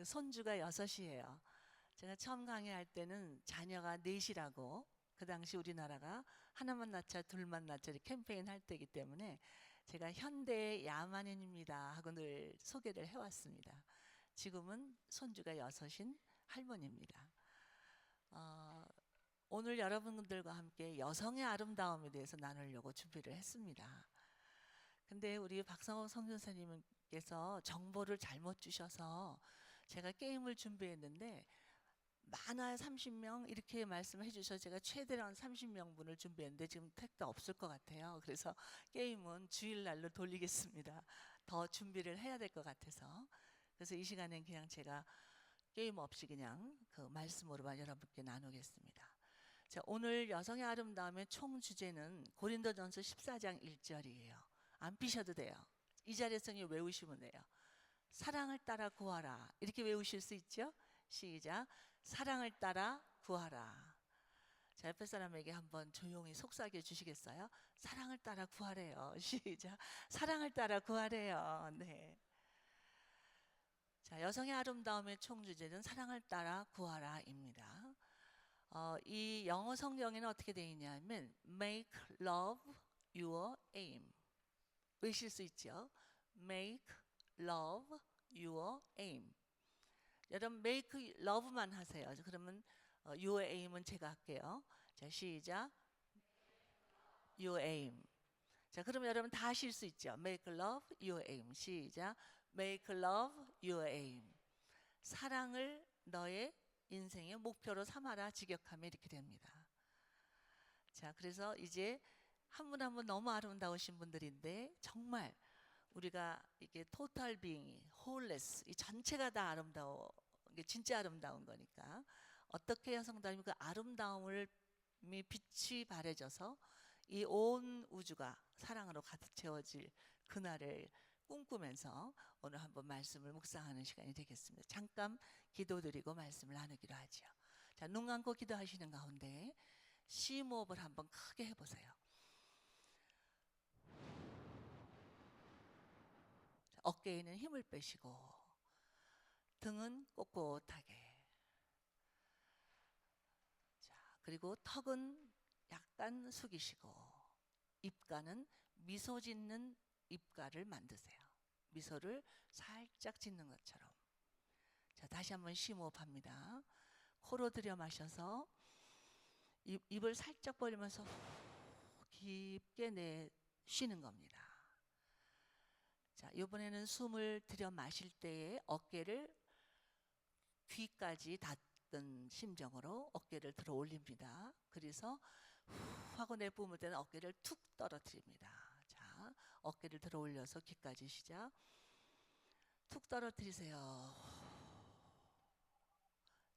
손주가 6이에요. 제가 처음 강의할 때는 자녀가 4이라고, 그 당시 우리나라가 하나만 낳자 둘만 낳자 캠페인 할 때이기 때문에 제가 현대의 야만인입니다 하고 늘 소개를 해왔습니다. 지금은 손주가 6인 할머니입니다. 오늘 여러분들과 함께 여성의 아름다움에 대해서 나누려고 준비를 했습니다. 근데 우리 박성호 선교사님께서 정보를 잘못 주셔서 제가 게임을 준비했는데 많아야 30명 이렇게 말씀해 주셔서 제가 최대로 한 30명분을 준비했는데 지금 택도 없을 것 같아요. 그래서 게임은 주일날로 돌리겠습니다. 더 준비를 해야 될 것 같아서. 그래서 이 시간엔 그냥 제가 게임 없이 그냥 그 말씀으로만 여러분께 나누겠습니다. 자, 오늘 여성의 아름다움의 총 주제는 고린도전서 14장 1절이에요. 안 피셔도 돼요. 이 자리에서 외우시면 돼요. 사랑을 따라 구하라. 이렇게 외우실 수 있죠? 시작. 사랑을 따라 구하라. 자, 옆에 사람에게 한번 조용히 속삭여 주시겠어요? 사랑을 따라 구하래요. 시작. 사랑을 따라 구하래요. 네. 자, 여성의 아름다움의 총 주제는 사랑을 따라 구하라입니다. 이 영어 성경에는 어떻게 되어 있냐면 make love your aim. 외실 수 있죠? make love your aim. 여러분 make love만 하세요. 그러면 your aim은 제가 할게요. 자, 시작. your aim. 자, 그러면 여러분 다 하실 수 있죠? make love your aim. 시작. make love your aim. 사랑을 너의 인생의 목표로 삼아라. 직역하면 이렇게 됩니다. 자, 그래서 이제 한 분 한 분 너무 아름다우신 분들인데 정말 우리가 이게 토탈 빙이 홀레스 이 전체가 다 아름다워. 이게 진짜 아름다운 거니까 어떻게 해야 성도님 그 아름다움을 빛이 발해져서 이 온 우주가 사랑으로 가득 채워질 그날을 꿈꾸면서 오늘 한번 말씀을 묵상하는 시간이 되겠습니다. 잠깐 기도드리고 말씀을 나누기로 하죠. 자, 눈 감고 기도하시는 가운데 심호흡을 한번 크게 해보세요. 어깨에는 힘을 빼시고 등은 꼿꼿하게. 자, 그리고 턱은 약간 숙이시고 입가는 미소 짓는 입가를 만드세요. 미소를 살짝 짓는 것처럼. 자, 다시 한번 심호흡합니다. 코로 들여 마셔서 입을 살짝 벌리면서 깊게 쉬는 겁니다. 자, 이번에는 숨을 들여 마실 때에 어깨를 귀까지 닿던 심정으로 어깨를 들어 올립니다. 그래서 후 하고 내뿜을 때는 어깨를 툭 떨어뜨립니다. 자, 어깨를 들어 올려서 귀까지 시작. 툭 떨어뜨리세요.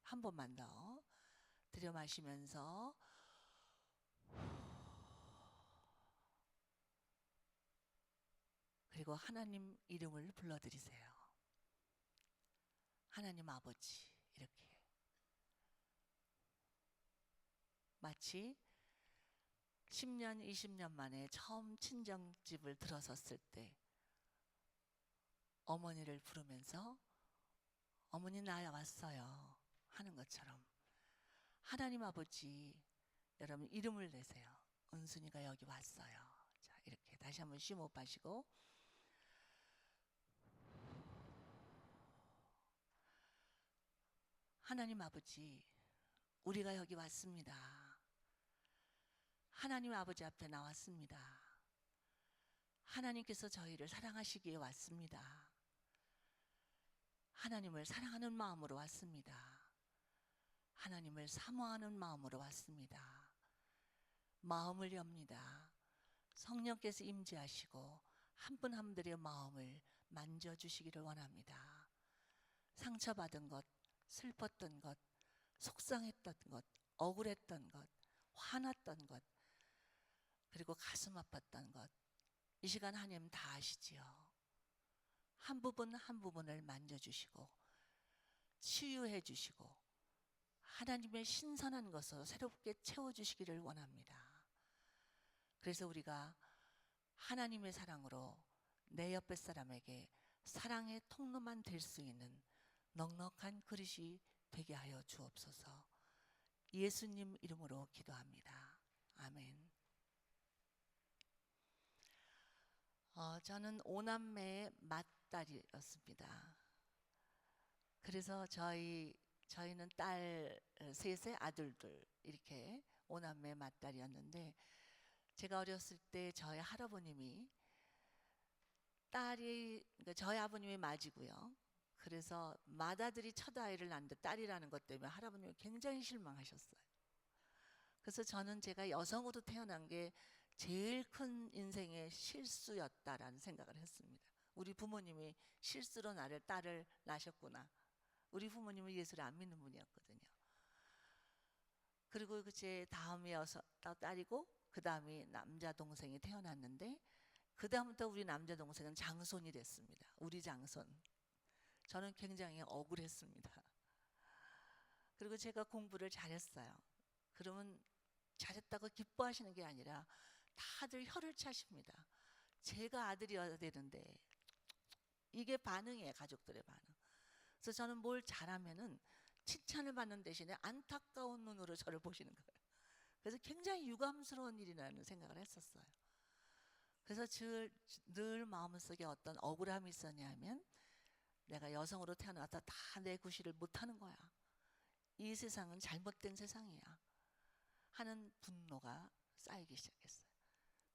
한 번만 더 들여 마시면서 그리고 하나님 이름을 불러드리세요. 하나님 아버지. 이렇게 마치 10년 20년 만에 처음 친정집을 들어섰을 때 어머니를 부르면서 어머니 나 왔어요 하는 것처럼 하나님 아버지 여러분 이름을 내세요. 은순이가 여기 왔어요. 자, 이렇게 다시 한번 심호흡하시고 하나님 아버지 우리가 여기 왔습니다. 하나님 아버지 앞에 나왔습니다. 하나님께서 저희를 사랑하시기에 왔습니다. 하나님을 사랑하는 마음으로 왔습니다. 하나님을 사모하는 마음으로 왔습니다. 마음을 엽니다. 성령께서 임재하시고 한 분 한 분들의 마음을 만져주시기를 원합니다. 상처받은 것, 슬펐던 것, 속상했던 것, 억울했던 것, 화났던 것, 그리고 가슴 아팠던 것, 이 시간 하나님 다 아시지요. 한 부분 한 부분을 만져주시고 치유해 주시고 하나님의 신선한 것으로 새롭게 채워주시기를 원합니다. 그래서 우리가 하나님의 사랑으로 내 옆에 사람에게 사랑의 통로만 될 수 있는 넉넉한 그릇이 되게 하여 주옵소서. 예수님 이름으로 기도합니다. 아멘. 저는 5남매의 맏딸이었습니다. 그래서 저희는 딸 셋의 아들들 이렇게 5남매의 맏딸이었는데, 제가 어렸을 때 저희 할아버님이 그러니까 저희 아버님이 맞이고요. 그래서 맏아들이 첫 아이를 낳는데 딸이라는 것 때문에 할아버님이 굉장히 실망하셨어요. 그래서 저는 제가 여성으로 태어난 게 제일 큰 인생의 실수였다라는 생각을 했습니다. 우리 부모님이 실수로 나를 딸을 낳으셨구나. 우리 부모님은 예수를 안 믿는 분이었거든요. 그리고 제 다음에 딸이고 그 다음에 남자 동생이 태어났는데, 그 다음부터 우리 남자 동생은 장손이 됐습니다. 우리 장손. 저는 굉장히 억울했습니다. 그리고 제가 공부를 잘했어요. 그러면 잘했다고 기뻐하시는 게 아니라 다들 혀를 차십니다. 제가 아들이어야 되는데. 이게 반응이에요, 가족들의 반응. 그래서 저는 뭘 잘하면은 칭찬을 받는 대신에 안타까운 눈으로 저를 보시는 거예요. 그래서 굉장히 유감스러운 일이라는 생각을 했었어요. 그래서 늘 마음속에 어떤 억울함이 있었냐면, 내가 여성으로 태어나서 다 내 구실을 못하는 거야. 이 세상은 잘못된 세상이야 하는 분노가 쌓이기 시작했어요.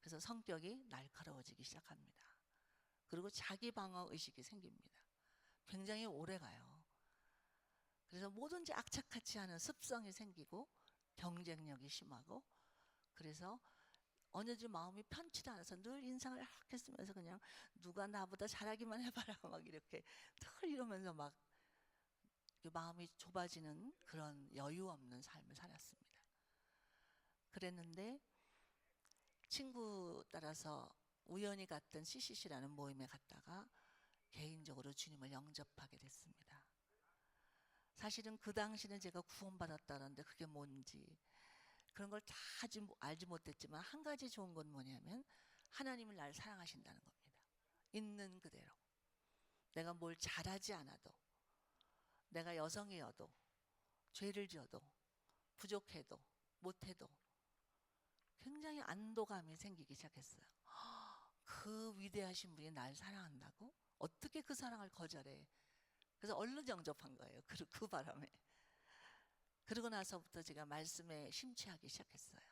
그래서 성격이 날카로워지기 시작합니다. 그리고 자기 방어 의식이 생깁니다. 굉장히 오래가요. 그래서 뭐든지 악착같이 하는 습성이 생기고 경쟁력이 심하고, 그래서 어느지 마음이 편치도 않아서 늘 인상을 이렇게 쓰면서 그냥 누가 나보다 잘하기만 해봐라 막 이렇게 늘 이러면서 막 마음이 좁아지는 그런 여유 없는 삶을 살았습니다. 그랬는데 친구 따라서 우연히 갔던 CCC라는 모임에 갔다가 개인적으로 주님을 영접하게 됐습니다. 사실은 그 당시는 제가 구원받았다는데 그게 뭔지 그런 걸 다 알지 못했지만, 한 가지 좋은 건 뭐냐면 하나님을 나를 사랑하신다는 겁니다. 있는 그대로. 내가 뭘 잘하지 않아도, 내가 여성이어도, 죄를 지어도, 부족해도, 못해도 굉장히 안도감이 생기기 시작했어요. 그 위대하신 분이 날 사랑한다고? 어떻게 그 사랑을 거절해? 그래서 얼른 영접한 거예요. 그 바람에. 그러고 나서부터 제가 말씀에 심취하기 시작했어요.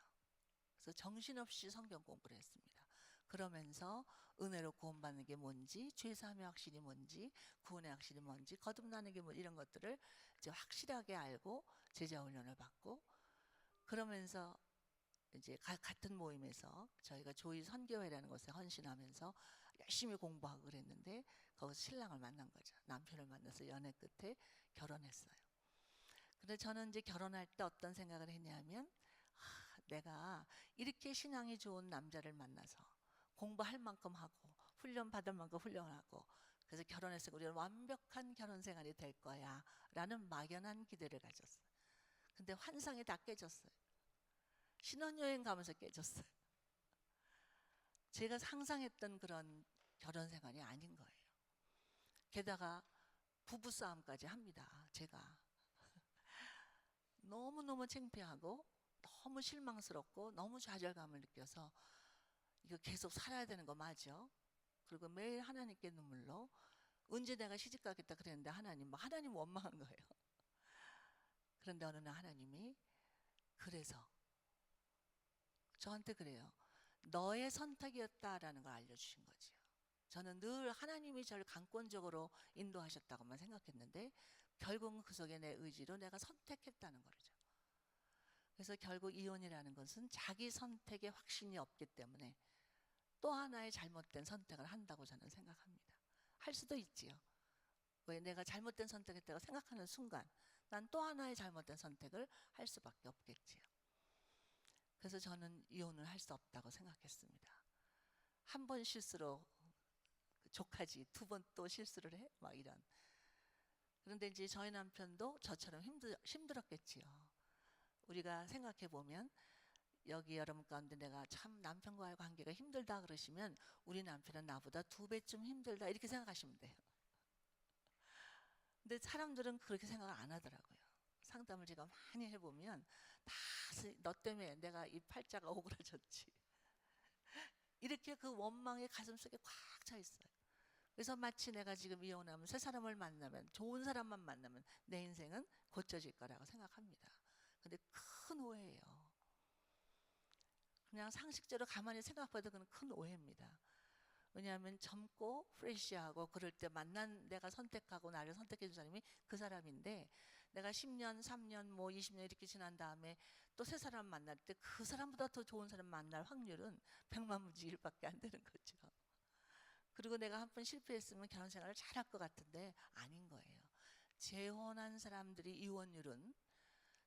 그래서 정신없이 성경 공부를 했습니다. 그러면서 은혜로 구원받는 게 뭔지, 죄사함의 확신이 뭔지, 구원의 확신이 뭔지, 거듭나는 게 뭔지, 이런 것들을 이제 확실하게 알고 제자 훈련을 받고, 그러면서 이제 같은 모임에서 저희가 조이 선교회라는 곳에 헌신하면서 열심히 공부하고 그랬는데, 거기서 신랑을 만난 거죠. 남편을 만나서 연애 끝에 결혼했어요. 근데 저는 이제 결혼할 때 어떤 생각을 했냐면, 내가 이렇게 신앙이 좋은 남자를 만나서 공부할 만큼 하고 훈련 받을 만큼 훈련하고, 그래서 결혼해서 우리는 완벽한 결혼 생활이 될 거야 라는 막연한 기대를 가졌어요. 근데 환상이 다 깨졌어요. 신혼여행 가면서 깨졌어요. 제가 상상했던 그런 결혼 생활이 아닌 거예요. 게다가 부부싸움까지 합니다. 제가 너무너무 창피하고 너무 실망스럽고 너무 좌절감을 느껴서, 이거 계속 살아야 되는 거 맞죠? 그리고 매일 하나님께 눈물로 언제 내가 시집 가겠다 그랬는데 하나님 원망한 거예요. 그런데 어느 날 하나님이 그래서 저한테 그래요. 너의 선택이었다라는 걸 알려주신 거지요. 저는 늘 하나님이 저를 강권적으로 인도하셨다고만 생각했는데, 결국은 그 속에 내 의지로 내가 선택했다는 거죠. 그래서 결국 이혼이라는 것은 자기 선택에 확신이 없기 때문에 또 하나의 잘못된 선택을 한다고 저는 생각합니다. 할 수도 있지요. 왜 내가 잘못된 선택했다고 생각하는 순간 난 또 하나의 잘못된 선택을 할 수밖에 없겠지요. 그래서 저는 이혼을 할 수 없다고 생각했습니다. 한 번 실수로 족하지, 두 번 또 실수를 해? 막 이런. 그런데 이제 저희 남편도 저처럼 힘들었겠지요. 우리가 생각해 보면, 여기 여러분 가운데 내가 참 남편과의 관계가 힘들다 그러시면 우리 남편은 나보다 2배쯤 힘들다 이렇게 생각하시면 돼요. 근데 사람들은 그렇게 생각을 안 하더라고요. 상담을 제가 많이 해보면 다 너 때문에 내가 이 팔자가 오그라졌지. 이렇게 그 원망이 가슴속에 꽉 차 있어요. 그래서 마치 내가 지금 이혼하면 새 사람을 만나면, 좋은 사람만 만나면 내 인생은 고쳐질 거라고 생각합니다. 근데 큰 오해예요. 그냥 상식적으로 가만히 생각해도 그건 큰 오해입니다. 왜냐하면 젊고 프레시하고 그럴 때 만난, 내가 선택하고 나를 선택해 준 사람이 그 사람인데, 내가 10년, 3년, 뭐 20년 이렇게 지난 다음에 또 새 사람 만날 때 그 사람보다 더 좋은 사람 만날 확률은 100만분의 1밖에 안 되는 거죠. 그리고 내가 한 번 실패했으면 결혼 생활을 잘할 것 같은데 아닌 거예요. 재혼한 사람들이 이혼율은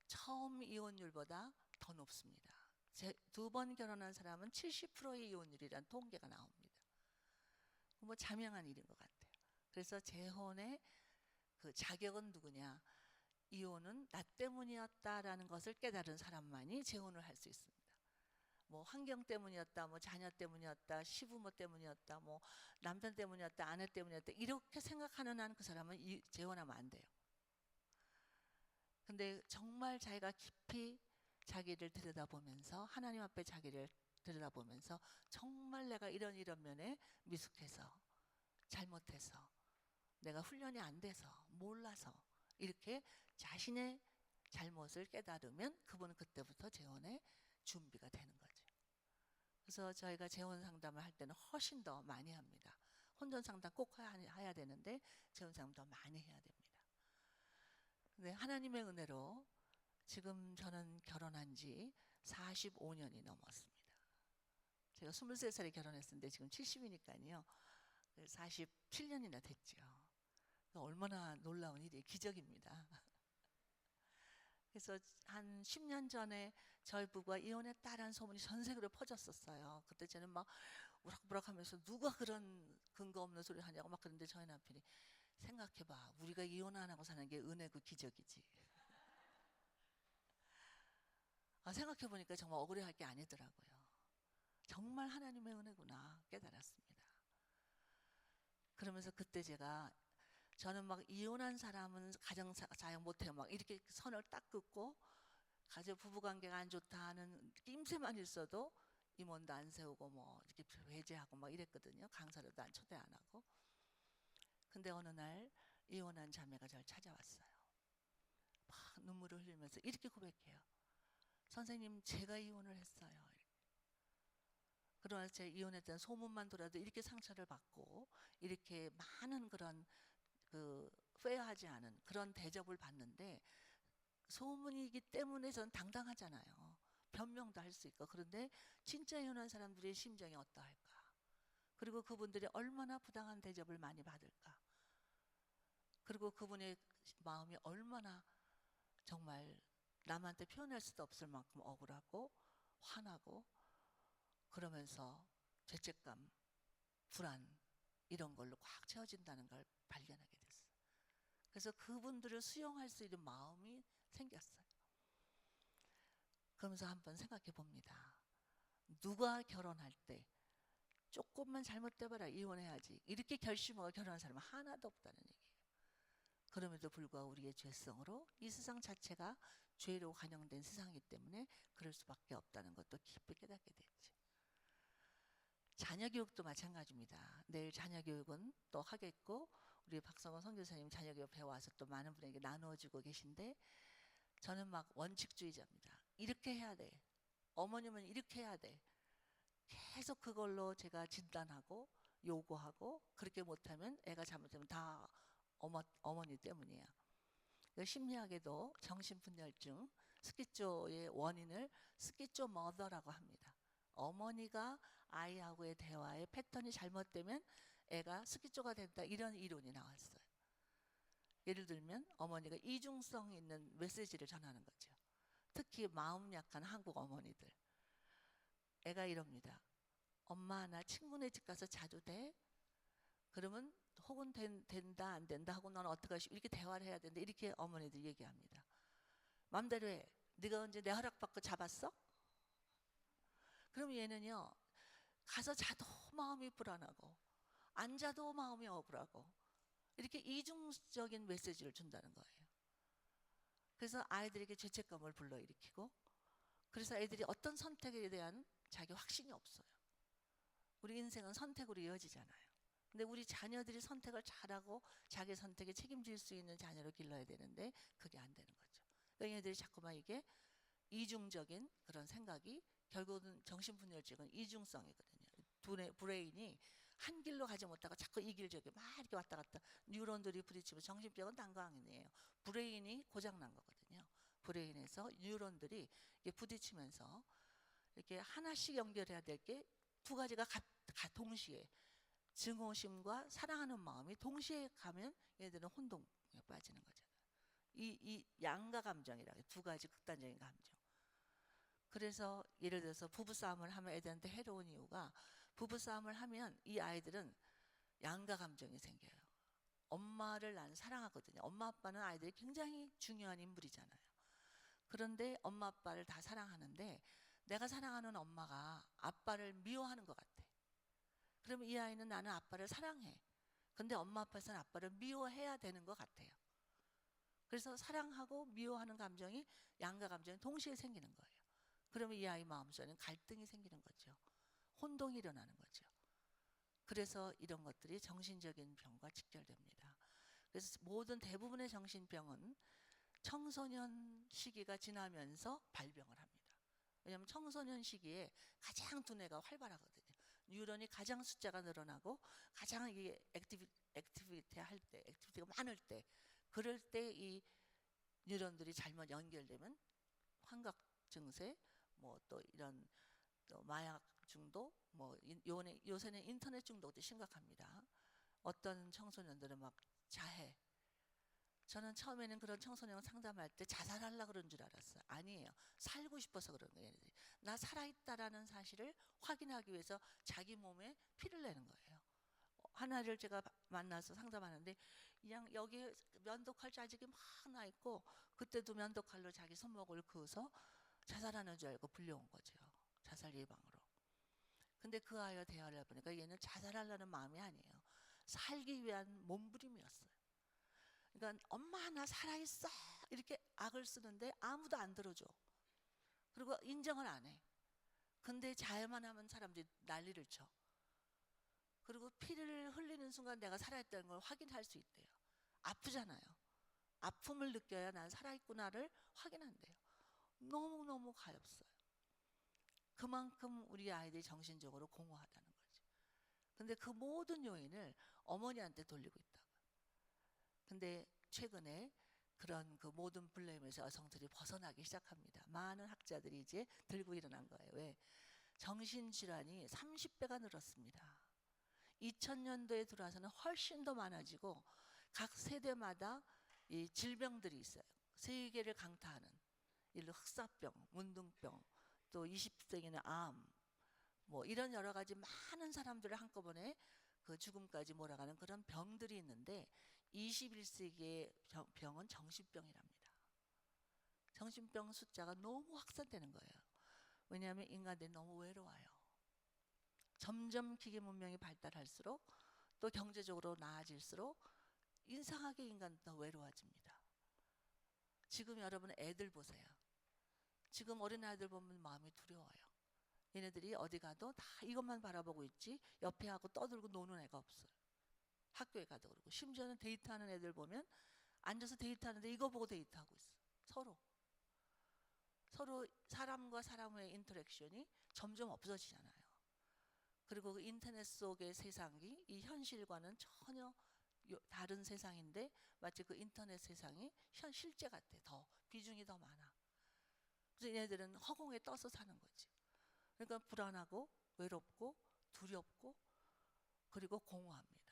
처음 이혼율보다 더 높습니다. 두 번 결혼한 사람은 70%의 이혼율이라는 통계가 나옵니다. 뭐 자명한 일인 것 같아요. 그래서 재혼의 그 자격은 누구냐? 이혼은 나 때문이었다라는 것을 깨달은 사람만이 재혼을 할 수 있습니다. 뭐 환경 때문이었다, 뭐 자녀 때문이었다, 시부모 때문이었다, 뭐 남편 때문이었다, 아내 때문이었다, 이렇게 생각하는 한 그 사람은 재혼하면 안 돼요. 근데 정말 자기가 깊이 자기를 들여다보면서, 하나님 앞에 자기를 들여다보면서 정말 내가 이런 면에 미숙해서, 잘못해서, 내가 훈련이 안 돼서, 몰라서 이렇게 자신의 잘못을 깨달으면 그분은 그때부터 재혼의 준비가 되는 거죠. 그래서 저희가 재혼 상담을 할 때는 훨씬 더 많이 합니다. 혼전 상담 꼭 해야 되는데 재혼 상담 더 많이 해야 됩니다. 근데 하나님의 은혜로 지금 저는 결혼한 지 45년이 넘었습니다. 제가 23살에 결혼했는데 지금 70이니까요. 47년이나 됐죠. 얼마나 놀라운 일이에요. 기적입니다. 그래서 한 10년 전에 저희 부부가 이혼했다라는 소문이 전 세계로 퍼졌었어요. 그때 저는 막 우락부락 하면서 누가 그런 근거 없는 소리 하냐고 막 그랬는데 저희 남편이 생각해봐. 우리가 이혼 안 하고 사는 게 은혜고 기적이지. 생각해보니까 정말 억울해할 게 아니더라고요. 정말 하나님의 은혜구나 깨달았습니다. 그러면서 그때 저는 막 이혼한 사람은 가정사역 못해요. 막 이렇게 선을 딱 긋고 가정 부부관계가 안 좋다는 낌새만 있어도 임원도 안 세우고 뭐 이렇게 외제하고 막 이랬거든요. 강사로도 초대 안 하고. 근데 어느 날 이혼한 자매가 저를 찾아왔어요. 막 눈물을 흘리면서 이렇게 고백해요. 선생님, 제가 이혼을 했어요. 그러나 제가 이혼했다는 소문만 돌아도 이렇게 상처를 받고 이렇게 많은 그런 페어하지 않은 그런 대접을 받는데, 소문이기 때문에 전 당당하잖아요. 변명도 할 수 있고. 그런데 진짜 이혼한 사람들의 심정이 어떠할까? 그리고 그분들이 얼마나 부당한 대접을 많이 받을까? 그리고 그분의 마음이 얼마나 정말 남한테 표현할 수도 없을 만큼 억울하고 화나고, 그러면서 죄책감, 불안 이런 걸로 꽉 채워진다는 걸 발견하게 됐어요. 그래서 그분들을 수용할 수 있는 마음이 생겼어요. 그러면서 한번 생각해 봅니다. 누가 결혼할 때 조금만 잘못돼봐라 이혼해야지 이렇게 결심하고 결혼한 사람은 하나도 없다는 얘기예요. 그럼에도 불구하고 우리의 죄성으로 이 세상 자체가 죄로 관영된 세상이기 때문에 그럴 수밖에 없다는 것도 깊이 깨닫게 됐죠. 자녀 교육도 마찬가지입니다. 내일 자녀 교육은 또 하겠고, 우리 박성원 선교사님 자녀 교육 배워와서 또 많은 분에게 나누어주고 계신데, 저는 막 원칙주의자입니다. 이렇게 해야 돼. 어머님은 이렇게 해야 돼. 계속 그걸로 제가 진단하고 요구하고, 그렇게 못하면 애가 잘못하면 다 어머니 때문이에요. 심리학에도 정신분열증, 스키조의 원인을 스키조 머더라고 합니다. 어머니가 아이하고의 대화의 패턴이 잘못되면 애가 스키조가 된다, 이런 이론이 나왔어요. 예를 들면 어머니가 이중성 있는 메시지를 전하는 거죠. 특히 마음 약한 한국 어머니들. 애가 이럽니다. 엄마, 나 친구네 집 가서 자도 돼? 그러면 혹은 된다 안 된다 하고 너는 어떡하시, 이렇게 대화를 해야 되는데 이렇게 어머니들 얘기합니다. 맘대로 해. 네가 언제 내 허락받고 잡았어? 그럼 얘는요, 가서 자도 마음이 불안하고 안 자도 마음이 억울하고 이렇게 이중적인 메시지를 준다는 거예요. 그래서 아이들에게 죄책감을 불러일으키고, 그래서 애들이 어떤 선택에 대한 자기 확신이 없어요. 우리 인생은 선택으로 이어지잖아요. 근데 우리 자녀들이 선택을 잘하고 자기 선택에 책임질 수 있는 자녀를 길러야 되는데 그게 안 되는 거죠. 그러니까 얘네들이 자꾸만 이게 이중적인 그런 생각이, 결국은 정신분열증은 이중성이거든요. 브레인이 한 길로 가지 못하고 자꾸 이 길 저기 막 이렇게 왔다 갔다 뉴런들이 부딪히면 정신병은 딴 거 아니에요. 브레인이 고장난 거거든요. 브레인에서 뉴런들이 이게 부딪히면서 이렇게 하나씩 연결해야 될 게 두 가지가 동시에, 증오심과 사랑하는 마음이 동시에 가면 얘들은 혼동에 빠지는 거잖아요. 이 양가 감정이라고, 두 가지 극단적인 감정. 그래서 예를 들어서 부부싸움을 하면 애들한테 해로운 이유가, 부부싸움을 하면 이 아이들은 양가 감정이 생겨요. 엄마를 나는 사랑하거든요. 엄마 아빠는 아이들이 굉장히 중요한 인물이잖아요. 그런데 엄마 아빠를 다 사랑하는데 내가 사랑하는 엄마가 아빠를 미워하는 것 같아. 그러면 이 아이는 나는 아빠를 사랑해. 근데 엄마 앞에서는 아빠를 미워해야 되는 것 같아요. 그래서 사랑하고 미워하는 감정이, 양가 감정이 동시에 생기는 거예요. 그러면 이 아이 마음속에는 갈등이 생기는 거죠. 혼동이 일어나는 거죠. 그래서 이런 것들이 정신적인 병과 직결됩니다. 그래서 모든 대부분의 정신병은 청소년 시기가 지나면서 발병을 합니다. 왜냐하면 청소년 시기에 가장 두뇌가 활발하거든요. 뉴런이 가장 숫자가 늘어나고 가장 이게 액티비티 할 때, 액티비티가 많을 때, 그럴 때 이 뉴런들이 잘못 연결되면 환각 증세, 뭐 또 이런 또 마약 중독, 뭐 요새는 인터넷 중독도 심각합니다. 어떤 청소년들은 막 자해. 저는 처음에는 그런 청소년 상담할 때 자살하려고 그런 줄 알았어요. 아니에요. 살고 싶어서 그런 거예요. 나 살아있다라는 사실을 확인하기 위해서 자기 몸에 피를 내는 거예요. 하나를 제가 만나서 상담하는데 그냥 여기 면도칼 자직이 막 나 있고, 그때도 면도칼로 자기 손목을 그어서 자살하는 줄 알고 불려온 거죠. 자살 예방으로. 근데 그 아이와 대화를 해보니까 얘는 자살하려는 마음이 아니에요. 살기 위한 몸부림이었어요. 그러니까 엄마 나 살아있어 이렇게 악을 쓰는데 아무도 안 들어줘. 그리고 인정을 안 해. 근데 자해만 하면 사람들이 난리를 쳐. 그리고 피를 흘리는 순간 내가 살아있다는 걸 확인할 수 있대요. 아프잖아요. 아픔을 느껴야 난 살아있구나를 확인한대요. 너무너무 가엾어요. 그만큼 우리 아이들이 정신적으로 공허하다는 거죠. 근데 그 모든 요인을 어머니한테 돌리고 있다고. 근데 최근에 그런 그 모든 블레임에서 여성들이 벗어나기 시작합니다. 많은 학자들이 이제 들고 일어난 거예요. 왜? 정신질환이 30배가 늘었습니다. 2000년도에 들어와서는 훨씬 더 많아지고 각 세대마다 이 질병들이 있어요. 세계를 강타하는, 일로 흑사병, 문둥병, 또 20세기는 암, 뭐 이런 여러 가지 많은 사람들을 한꺼번에 그 죽음까지 몰아가는 그런 병들이 있는데 21세기의 병은 정신병이랍니다. 정신병 숫자가 너무 확산되는 거예요. 왜냐하면 인간들이 너무 외로워요. 점점 기계 문명이 발달할수록 또 경제적으로 나아질수록 이상하게 인간은 더 외로워집니다. 지금 여러분 애들 보세요. 지금 어린아이들 보면 마음이 두려워요. 얘네들이 어디 가도 다 이것만 바라보고 있지 옆에 하고 떠들고 노는 애가 없어요. 학교에 가도 그러고, 심지어는 데이트하는 애들 보면 앉아서 데이트하는데 이거 보고 데이트하고 있어. 서로 사람과 사람의 인터랙션이 점점 없어지잖아요. 그리고 그 인터넷 속의 세상이 이 현실과는 전혀 다른 세상인데 마치 그 인터넷 세상이 실제 같아. 더 비중이 더 많아. 그래서 얘네들은 허공에 떠서 사는 거지. 그러니까 불안하고 외롭고 두렵고 그리고 공허합니다.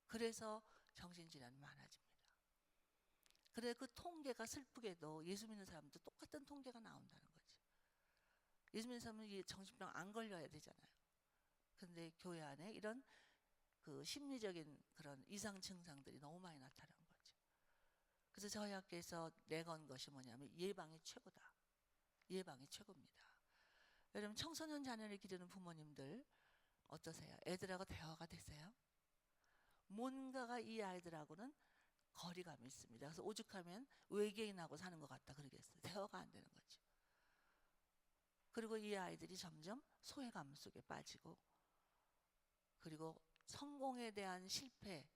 그래서 정신질환이 많아집니다. 그래 그 통계가 슬프게도 예수 믿는 사람도 똑같은 통계가 나온다는 거지. 예수 믿는 사람은 이 정신병 안 걸려야 되잖아요. 근데 교회 안에 이런 그 심리적인 그런 이상 증상들이 너무 많이 나타나는 거죠. 그래서 저희 학교에서 내건 것이 뭐냐면 예방이 최고다. 예방이 최고입니다. 여러분 청소년 자녀를 기르는 부모님들 어떠세요? 애들하고 대화가 되세요? 뭔가가 이 아이들하고는 거리감이 있습니다. 그래서 오죽하면 외계인하고 사는 것 같다 그러겠어요. 대화가 안 되는 거죠. 그리고 이 아이들이 점점 소외감 속에 빠지고, 그리고 성공에 대한 실패,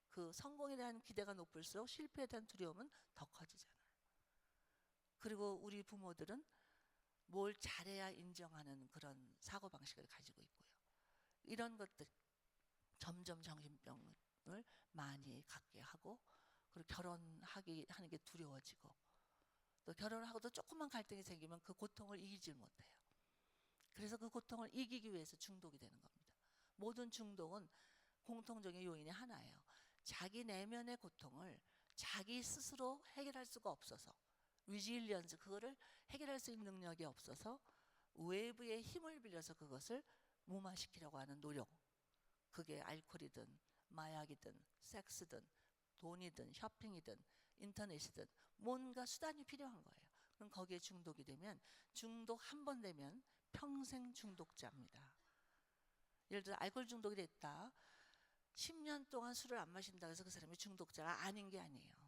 그 성공에 대한 기대가 높을수록 실패에 대한 두려움은 더 커지잖아요. 그리고 우리 부모들은 뭘 잘해야 인정하는 그런 사고방식을 가지고 있고요. 이런 것들 점점 정신병을 많이 갖게 하고, 그리고 하는 게 두려워지고, 또 결혼을 하고도 조금만 갈등이 생기면 그 고통을 이기질 못해요. 그래서 그 고통을 이기기 위해서 중독이 되는 겁니다. 모든 중독은 공통적인 요인이 하나예요. 자기 내면의 고통을 자기 스스로 해결할 수가 없어서, 리질리언스, 그거를 해결할 수 있는 능력이 없어서 외부의 힘을 빌려서 그것을 무마시키려고 하는 노력, 그게 알코올이든 마약이든 섹스든 돈이든 쇼핑이든 인터넷이든 뭔가 수단이 필요한 거예요. 그럼 거기에 중독이 되면, 중독 한 번 되면 평생 중독자입니다. 예를 들어 알코올 중독이 됐다. 10년 동안 술을 안 마신다고 해서 그 사람이 중독자가 아닌 게 아니에요.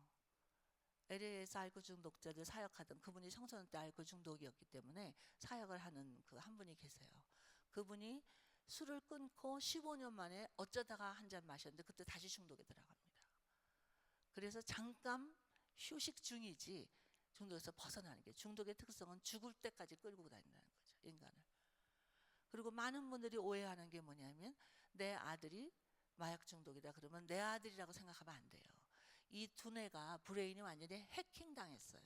LA에서 알코올 중독자들 사역하던 그분이 청소년 때 알코올 중독이었기 때문에 사역을 하는 그 한 분이 계세요. 그분이 술을 끊고 15년 만에 어쩌다가 한 잔 마셨는데 그때 다시 중독에 들어갑니다. 그래서 잠깐 휴식 중이지 중독에서 벗어나는 게, 중독의 특성은 죽을 때까지 끌고 다닌다는 거죠, 인간을. 그리고 많은 분들이 오해하는 게 뭐냐면, 내 아들이 마약 중독이다 그러면 내 아들이라고 생각하면 안 돼요. 이 두뇌가, 브레인이 완전히 해킹 당했어요.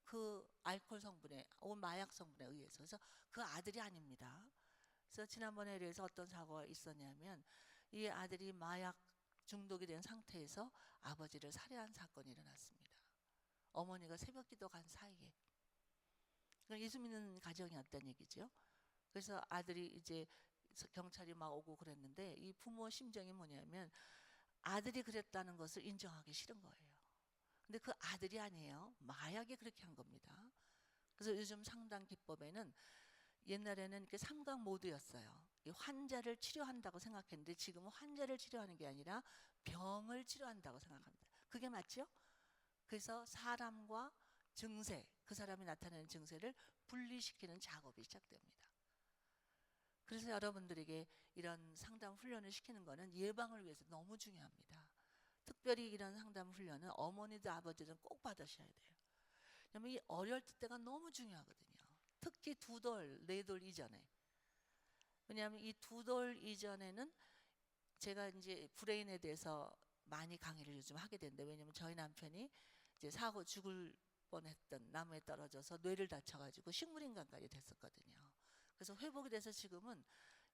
그 알코올 성분에, 마약 성분에 의해서. 그래서 그 아들이 아닙니다. 그래서 지난번에 그래서 어떤 사고가 있었냐면, 이 아들이 마약 중독이 된 상태에서 아버지를 살해한 사건이 일어났습니다. 어머니가 새벽 기도 간 사이에. 예수 믿는 가정이었다는 얘기죠. 그래서 아들이 이제 경찰이 막 오고 그랬는데, 이 부모 심정이 뭐냐면 아들이 그랬다는 것을 인정하기 싫은 거예요. 근데 그 아들이 아니에요. 마약이 그렇게 한 겁니다. 그래서 요즘 상담 기법에는, 옛날에는 이렇게 삼각 모드였어요. 환자를 치료한다고 생각했는데 지금은 환자를 치료하는 게 아니라 병을 치료한다고 생각합니다. 그게 맞죠? 그래서 사람과 증세, 그 사람이 나타내는 증세를 분리시키는 작업이 시작됩니다. 그래서 여러분들에게 이런 상담 훈련을 시키는 것은 예방을 위해서 너무 중요합니다. 특별히 이런 상담 훈련은 어머니들 아버지들은 꼭 받으셔야 돼요. 왜냐하면 이 어릴 때가 너무 중요하거든요. 특히 2돌, 4돌 이전에. 왜냐하면 이 2돌 이전에는 제가 이제 브레인에 대해서 많이 강의를 요즘 하게 된대. 왜냐하면 저희 남편이 이제 사고 죽을 뻔했던, 나무에 떨어져서 뇌를 다쳐가지고 식물인간까지 됐었거든요. 그래서 회복이 돼서 지금은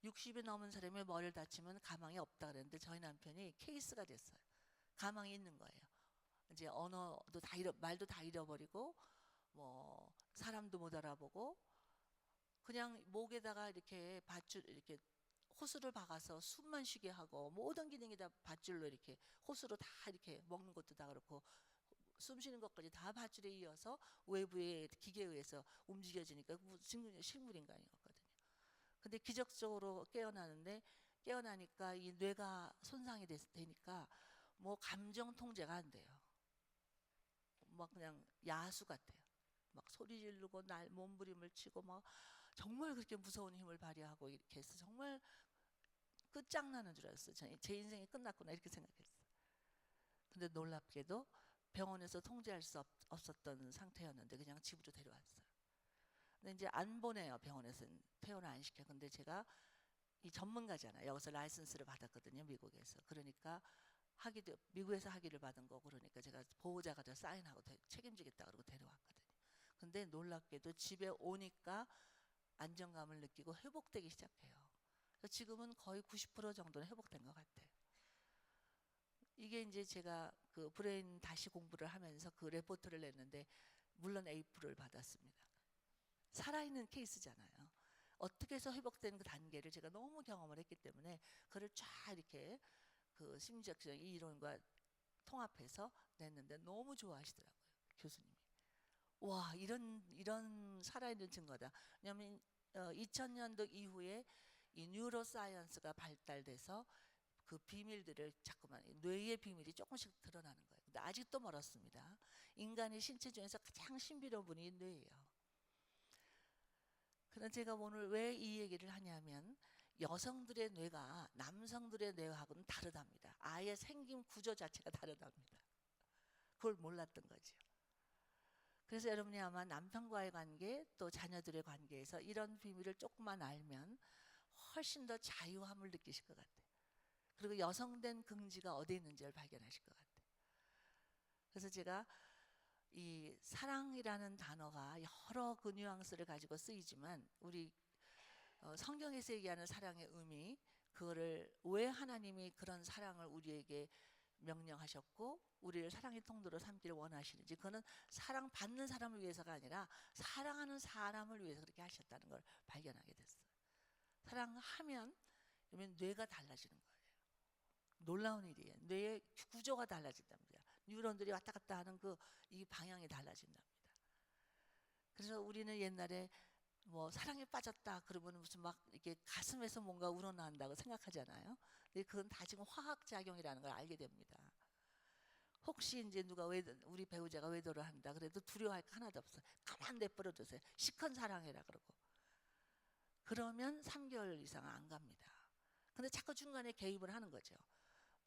60이 넘은 사람이 머리를 다치면 가망이 없다 그랬는데, 저희 남편이 케이스가 됐어요. 가망이 있는 거예요. 이제 언어도 다 말도 다 잃어버리고, 뭐 사람도 못 알아보고, 그냥 목에다가 이렇게 밧줄, 이렇게 호수를 박아서 숨만 쉬게 하고, 모든 기능이 다 밧줄로, 이렇게 호수로 다 이렇게 먹는 것도 다 그렇고, 숨 쉬는 것까지 다 밧줄에 이어서 외부의 기계에 의해서 움직여지니까 식물인간이었거든요. 근데 기적적으로 깨어나는데, 깨어나니까 이 뇌가 손상이 되니까 뭐 감정 통제가 안 돼요. 막 그냥 야수 같아요. 막 소리 지르고 몸부림을 치고 막 정말 그렇게 무서운 힘을 발휘하고 이렇게 해서 정말 끝장나는 줄 알았어요. 제 인생이 끝났구나 이렇게 생각했어요. 근데 놀랍게도 병원에서 통제할 수 없었던 상태였는데 그냥 집으로 데려왔어요. 근데 이제 안 보내요. 병원에서는 퇴원을 안 시켜. 근데 제가 이 전문가잖아요. 여기서 라이선스를 받았거든요. 미국에서. 그러니까 미국에서 학위를 받은 거, 그러니까 제가 보호자가 돼 사인하고 책임지겠다 그러고 데려왔거든요. 근데 놀랍게도 집에 오니까 안정감을 느끼고 회복되기 시작해요. 그래서 지금은 거의 90% 정도는 회복된 것 같아요. 이게 이제 제가 그 브레인 다시 공부를 하면서 그 레포트를 냈는데, 물론 A프를 받았습니다. 살아있는 케이스잖아요. 어떻게 해서 회복되는 그 단계를 제가 너무 경험을 했기 때문에 그걸 쫙 이렇게 그 심리학적 이론과 통합해서 냈는데 너무 좋아하시더라고요, 교수님이. 와, 이런 살아있는 증거다. 왜냐하면 2000년도 이후에 이 뉴로사이언스가 발달돼서 그 비밀들을 자꾸만 뇌의 비밀이 조금씩 드러나는 거예요. 근데 아직도 멀었습니다. 인간의 신체 중에서 가장 신비로운 분이 뇌예요. 그럼 제가 오늘 왜 이 얘기를 하냐면 여성들의 뇌가 남성들의 뇌하고는 다르답니다. 아예 생김 구조 자체가 다르답니다. 그걸 몰랐던 거죠. 그래서 여러분이 아마 남편과의 관계 또 자녀들의 관계에서 이런 비밀을 조금만 알면 훨씬 더 자유함을 느끼실 것 같아요. 그리고 여성된 긍지가 어디에 있는지를 발견하실 것 같아요. 그래서 제가 이 사랑이라는 단어가 여러 그 뉘앙스를 가지고 쓰이지만 우리 성경에서 얘기하는 사랑의 의미, 그거를 왜 하나님이 그런 사랑을 우리에게 명령하셨고 우리를 사랑의 통로로 삼기를 원하시는지, 그거는 사랑받는 사람을 위해서가 아니라 사랑하는 사람을 위해서 그렇게 하셨다는 걸 발견하게 됐어요. 사랑하면 그러면 뇌가 달라지는 거예요. 놀라운 일이에요. 뇌의 구조가 달라진답니다. 뉴런들이 왔다 갔다 하는 이 방향이 달라진답니다. 그래서 우리는 옛날에 뭐 사랑에 빠졌다 그러면 무슨 막 이렇게 가슴에서 뭔가 우러나온다고 생각하잖아요. 근데 그건 다 지금 화학 작용이라는 걸 알게 됩니다. 혹시 이제 누가 우리 배우자가 외도를 한다 그래도 두려워할 거 하나도 없어요. 가만 내버려 두세요. 시큰 사랑해라 그러고. 그러면 3개월 이상 안 갑니다. 근데 자꾸 중간에 개입을 하는 거죠.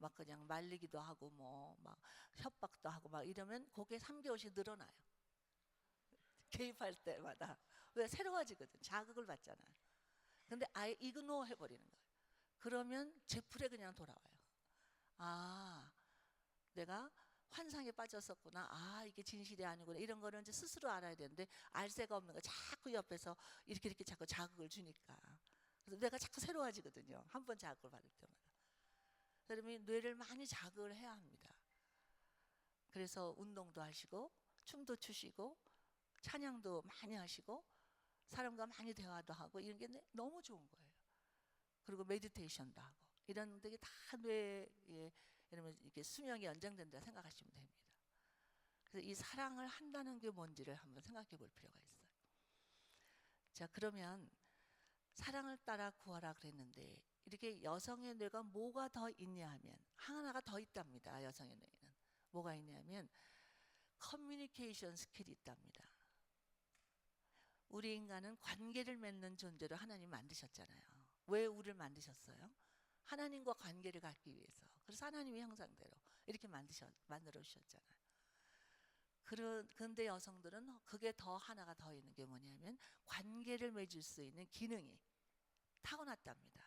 막 그냥 말리기도 하고 뭐 막 협박도 하고 막 이러면 그게 3개월씩 늘어나요. 개입할 때마다. 왜? 새로워지거든. 자극을 받잖아요. 근데 아예 이그노어 해버리는 거예요. 그러면 제풀에 그냥 돌아와요. 아, 내가 환상에 빠졌었구나. 아, 이게 진실이 아니구나. 이런 거는 이제 스스로 알아야 되는데 알 새가 없는 거 자꾸 옆에서 이렇게 자꾸 자극을 주니까. 그래서 내가 자꾸 새로워지거든요. 한 번 자극을 받을 때마다. 그러면 뇌를 많이 자극을 해야 합니다. 그래서 운동도 하시고 춤도 추시고 찬양도 많이 하시고 사람과 많이 대화도 하고 이런 게 너무 좋은 거예요. 그리고 메디테이션도 하고 이런 되게 다 뇌에 이러면 이렇게 수명이 연장된다 생각하시면 됩니다. 그래서 이 사랑을 한다는 게 뭔지를 한번 생각해 볼 필요가 있어요. 자, 그러면 사랑을 따라 구하라 그랬는데 이렇게 여성의 뇌가 뭐가 더 있냐 하면 하나가 더 있답니다. 여성의 뇌에는 뭐가 있냐면 커뮤니케이션 스킬이 있답니다. 우리 인간은 관계를 맺는 존재로 하나님 만드셨잖아요. 왜 우리를 만드셨어요? 하나님과 관계를 갖기 위해서. 그래서 하나님의 형상대로 이렇게 만들어 주셨잖아요. 그런데 여성들은 그게 더 하나가 더 있는 게 뭐냐면 관계를 맺을 수 있는 기능이 타고났답니다.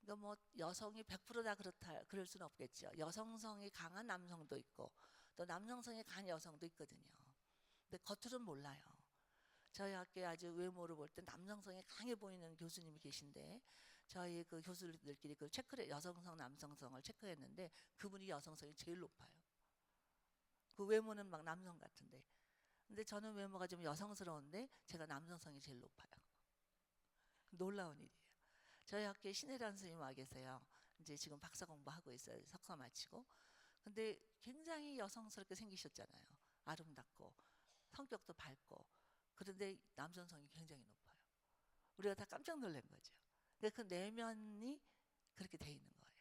그러니까 뭐 여성이 100%다 그렇다 그럴 수는 없겠죠. 여성성이 강한 남성도 있고 또 남성성이 강한 여성도 있거든요. 근데 겉으로는 몰라요. 저희 학교에 아주 외모를 볼 때 남성성이 강해 보이는 교수님이 계신데 저희 그 교수들끼리 그 체크를 여성성 남성성을 체크했는데 그분이 여성성이 제일 높아요. 그 외모는 막 남성 같은데 근데 저는 외모가 좀 여성스러운데 제가 남성성이 제일 높아요. 놀라운 일이에요. 저희 학교에 신혜란 선생님 와 계세요. 이제 지금 박사 공부하고 있어요. 석사 마치고. 근데 굉장히 여성스럽게 생기셨잖아요. 아름답고 성격도 밝고. 그런데 남성성이 굉장히 높아요. 우리가 다 깜짝 놀란 거죠. 그 내면이 그렇게 돼 있는 거예요.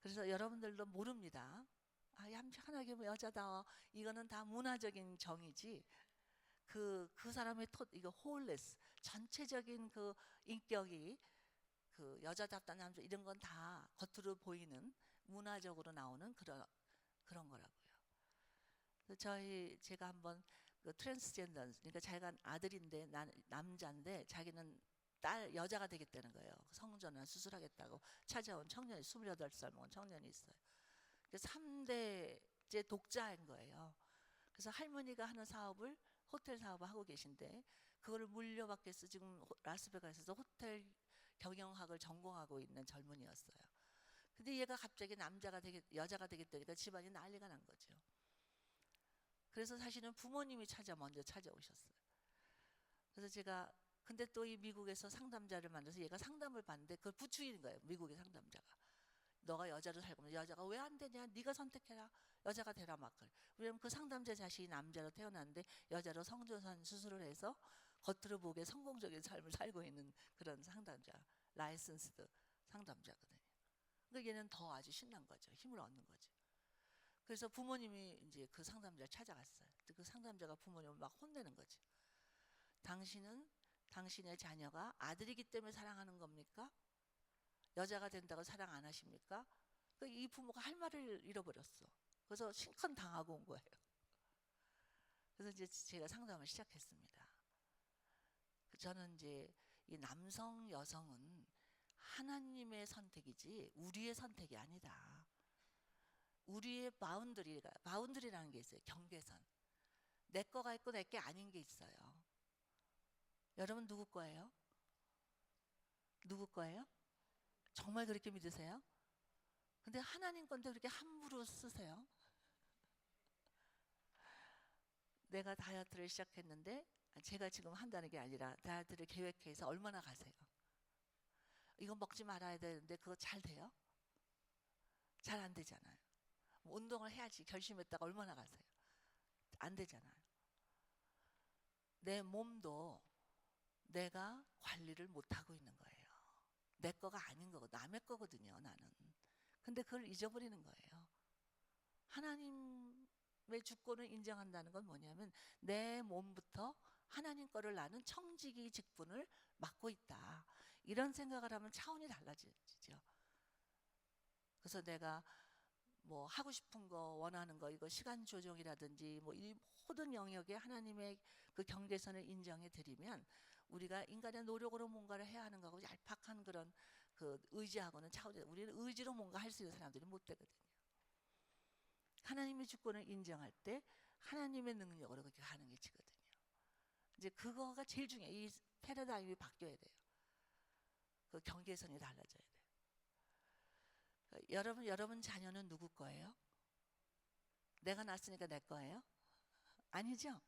그래서 여러분들도 모릅니다. 아, 얌전하게 여자다. 이거는 다 문화적인 정이지. 그 사람의 이거 홀레스 전체적인 그 인격이 그 여자답다 남자 이런 건 다 겉으로 보이는 문화적으로 나오는 그런 거라고요. 제가 한번 그 트랜스젠더 그러니까 자기가 아들인데 남자인데 자기는 여자가 되겠다는 거예요. 성전환 수술하겠다고 찾아온 청년이 28살 먹은 청년이 있어요. 3대째 독자인 거예요. 그래서 할머니가 하는 사업을 호텔 사업을 하고 계신데 그거를 물려받기 위해서 지금 라스베가스에서 호텔 경영학을 전공하고 있는 젊은이였어요. 근데 얘가 갑자기 여자가 되겠다니까 집안이 난리가 난 거죠. 그래서 사실은 부모님이 먼저 찾아오셨어요. 그래서 제가 근데 또 이 미국에서 상담자를 만들어서 얘가 상담을 받는데 그걸 부추기는 거예요. 미국의 상담자가. 너가 여자로 살고 여자가 왜 안 되냐? 네가 선택해라. 여자가 되라 막 그래. 왜냐면 그 상담자 자신이 남자로 태어났는데 여자로 성전환 수술을 해서 겉으로 보기에 성공적인 삶을 살고 있는 그런 상담자, 라이선스드 상담자거든요. 그러니까 얘는 더 아주 신난 거죠. 힘을 얻는 거죠. 그래서 부모님이 이제 그 상담자를 찾아갔어요. 그 상담자가 부모님을 막 혼내는 거죠. 당신은 당신의 자녀가 아들이기 때문에 사랑하는 겁니까? 여자가 된다고 사랑 안 하십니까? 이 부모가 할 말을 잃어버렸어. 그래서 실컷 당하고 온 거예요. 그래서 이제 제가 상담을 시작했습니다. 저는 이제 이 남성, 여성은 하나님의 선택이지 우리의 선택이 아니다. 우리의 바운드리라는 게 있어요. 경계선. 내 거가 있고 내 게 아닌 게 있어요. 여러분 누구 거예요? 누구 거예요? 정말 그렇게 믿으세요? 근데 하나님 건데 그렇게 함부로 쓰세요? 내가 다이어트를 시작했는데 제가 지금 한다는 게 아니라 다이어트를 계획해서 얼마나 가세요? 이거 먹지 말아야 되는데 그거 잘 돼요? 잘 안 되잖아요. 운동을 해야지 결심했다가 얼마나 가세요? 안 되잖아요. 내 몸도 내가 관리를 못하고 있는 거예요. 내 거가 아닌 거고 남의 거거든요, 나는. 근데 그걸 잊어버리는 거예요. 하나님의 주권을 인정한다는 건 뭐냐면 내 몸부터 하나님 거를 나는 청지기 직분을 맡고 있다. 이런 생각을 하면 차원이 달라지죠. 그래서 내가 뭐 하고 싶은 거 원하는 거 이거 시간 조정이라든지 뭐 이 모든 영역에 하나님의 그 경계선을 인정해 드리면 우리가 인간의 노력으로 뭔가를 해야 하는 거하고 얄팍한 그런 그 의지하고는 차원이 우리는 의지로 뭔가 할 수 있는 사람들이 못 되거든요. 하나님의 주권을 인정할 때 하나님의 능력으로 그렇게 가능해지거든요. 이제 그거가 제일 중요해요. 이 패러다임이 바뀌어야 돼요. 그 경계선이 달라져야 돼요. 여러분 자녀는 누구 거예요? 내가 낳았으니까 내 거예요? 아니죠.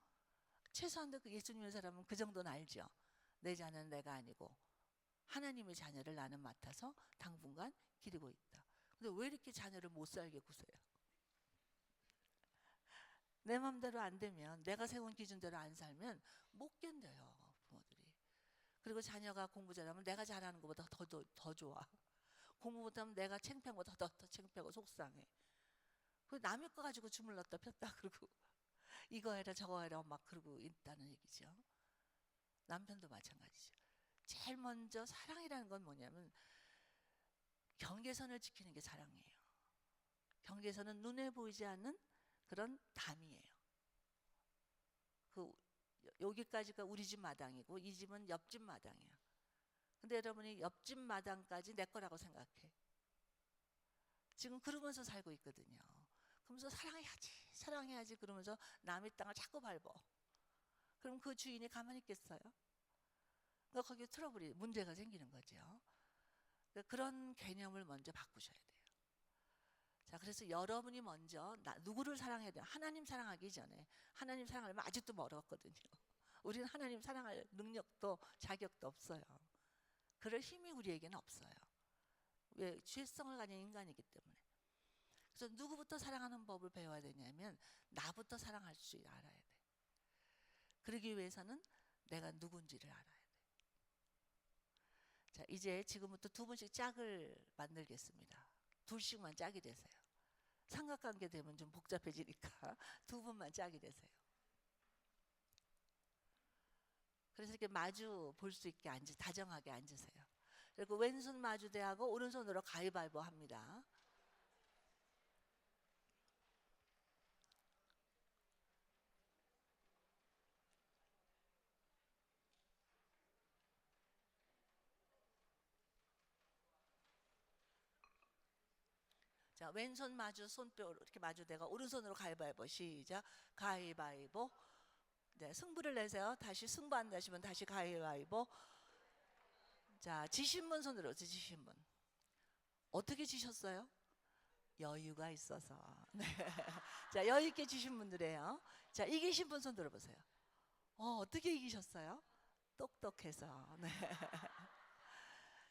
최소한도 그 예수님의 사람은 그 정도는 알죠. 내 자녀는 내가 아니고 하나님의 자녀를 나는 맡아서 당분간 기르고 있다. 근데 왜 이렇게 자녀를 못 살게 구세요? 내 맘대로 안 되면 내가 세운 기준대로 안 살면 못 견뎌요, 부모들이. 그리고 자녀가 공부 잘하면 내가 잘하는 것보다 더 좋아. 공부 못하면 내가 창피한 것보다 더 창피하고 속상해. 그 남의 거 가지고 주물렀다 폈다 그러고 이거 해라 저거 해라 막 그러고 있다는 얘기죠. 남편도 마찬가지죠. 제일 먼저 사랑이라는 건 뭐냐면 경계선을 지키는 게 사랑이에요. 경계선은 눈에 보이지 않는 그런 담이에요. 그 여기까지가 우리 집 마당이고 이 집은 옆집 마당이에요. 근데 여러분이 옆집 마당까지 내 거라고 생각해. 지금 그러면서 살고 있거든요. 그러면서 사랑해야지 그러면서 남의 땅을 자꾸 밟어. 그럼 그 주인이 가만히 있겠어요? 그러니까 거기에 트러블이 문제가 생기는 거죠. 그러니까 그런 개념을 먼저 바꾸셔야 돼요. 자, 그래서 여러분이 먼저 누구를 사랑해야 돼요? 하나님 사랑하기 전에. 하나님 사랑하려면 아직도 멀었거든요. 우리는 하나님 사랑할 능력도 자격도 없어요. 그럴 힘이 우리에게는 없어요. 왜? 죄성을 가진 인간이기 때문에. 그래서 누구부터 사랑하는 법을 배워야 되냐면 나부터 사랑할 줄 알아야 돼. 그러기 위해서는 내가 누군지를 알아야 돼. 자, 이제 지금부터 두 분씩 짝을 만들겠습니다. 둘씩만 짝이 되세요. 삼각관계 되면 좀 복잡해지니까 두 분만 짝이 되세요. 그래서 이렇게 마주 볼 수 있게 다정하게 앉으세요. 그리고 왼손 마주대하고 오른손으로 가위바위보 합니다. 자, 왼손 마주 손뼉 이렇게 마주대고 오른손으로 가위바위보. 시작. 가위바위보. 네, 승부를 내세요. 다시 승부 안 나시면 다시 가위바위보. 자, 지신 분 손으로 지신 분. 어떻게 지셨어요? 여유가 있어서. 네. 자, 여유 있게 지신 분들이에요. 자, 이기신 분 손 들어보세요. 어떻게 이기셨어요? 똑똑해서. 네.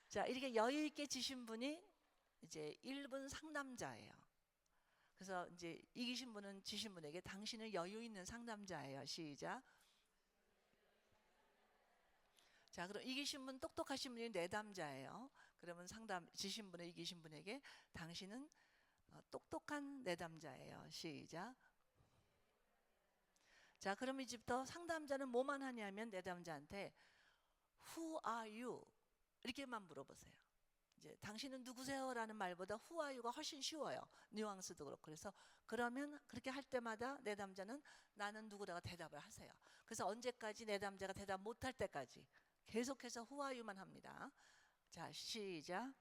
자, 이렇게 여유 있게 지신 분이 이제 1분 상담자예요. 그래서 이제 이기신 분은 지신 분에게 당신은 여유 있는 상담자예요. 시작. 자, 그럼 이기신 분 똑똑하신 분이 내담자예요. 그러면 상담 지신 분의 이기신 분에게 당신은 똑똑한 내담자예요. 시작. 자, 그럼 이제부터 상담자는 뭐만 하냐면 내담자한테 Who are you? 이렇게만 물어보세요. 이제 당신은 누구세요? 라는 말보다 Who are you가 훨씬 쉬워요. 뉘앙스도 그렇고. 그래서 그러면 그렇게 할 때마다 내담자는 나는 누구라고 대답을 하세요. 그래서 언제까지 내담자가 대답 못할 때까지 계속해서 Who are you만 합니다. 자, 시작.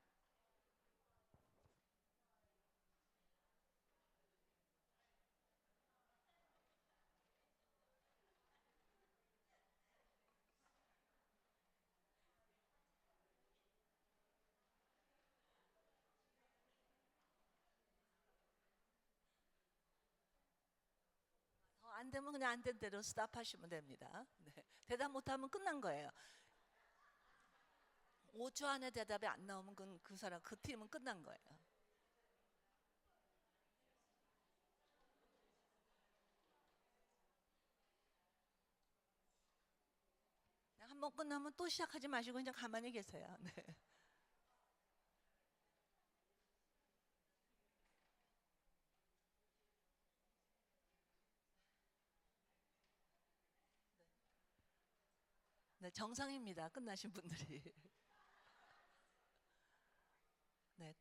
안 되면 그냥 안 된 대로 스탑하시면 됩니다. 네. 대답 못하면 끝난 거예요. 5초 안에 대답이 안 나오면 그 사람, 그 팀은 끝난 거예요. 한 번 끝나면 또 시작하지 마시고 그냥 가만히 계세요. 네. 네, 정상입니다. 끝나신 분들이. 네,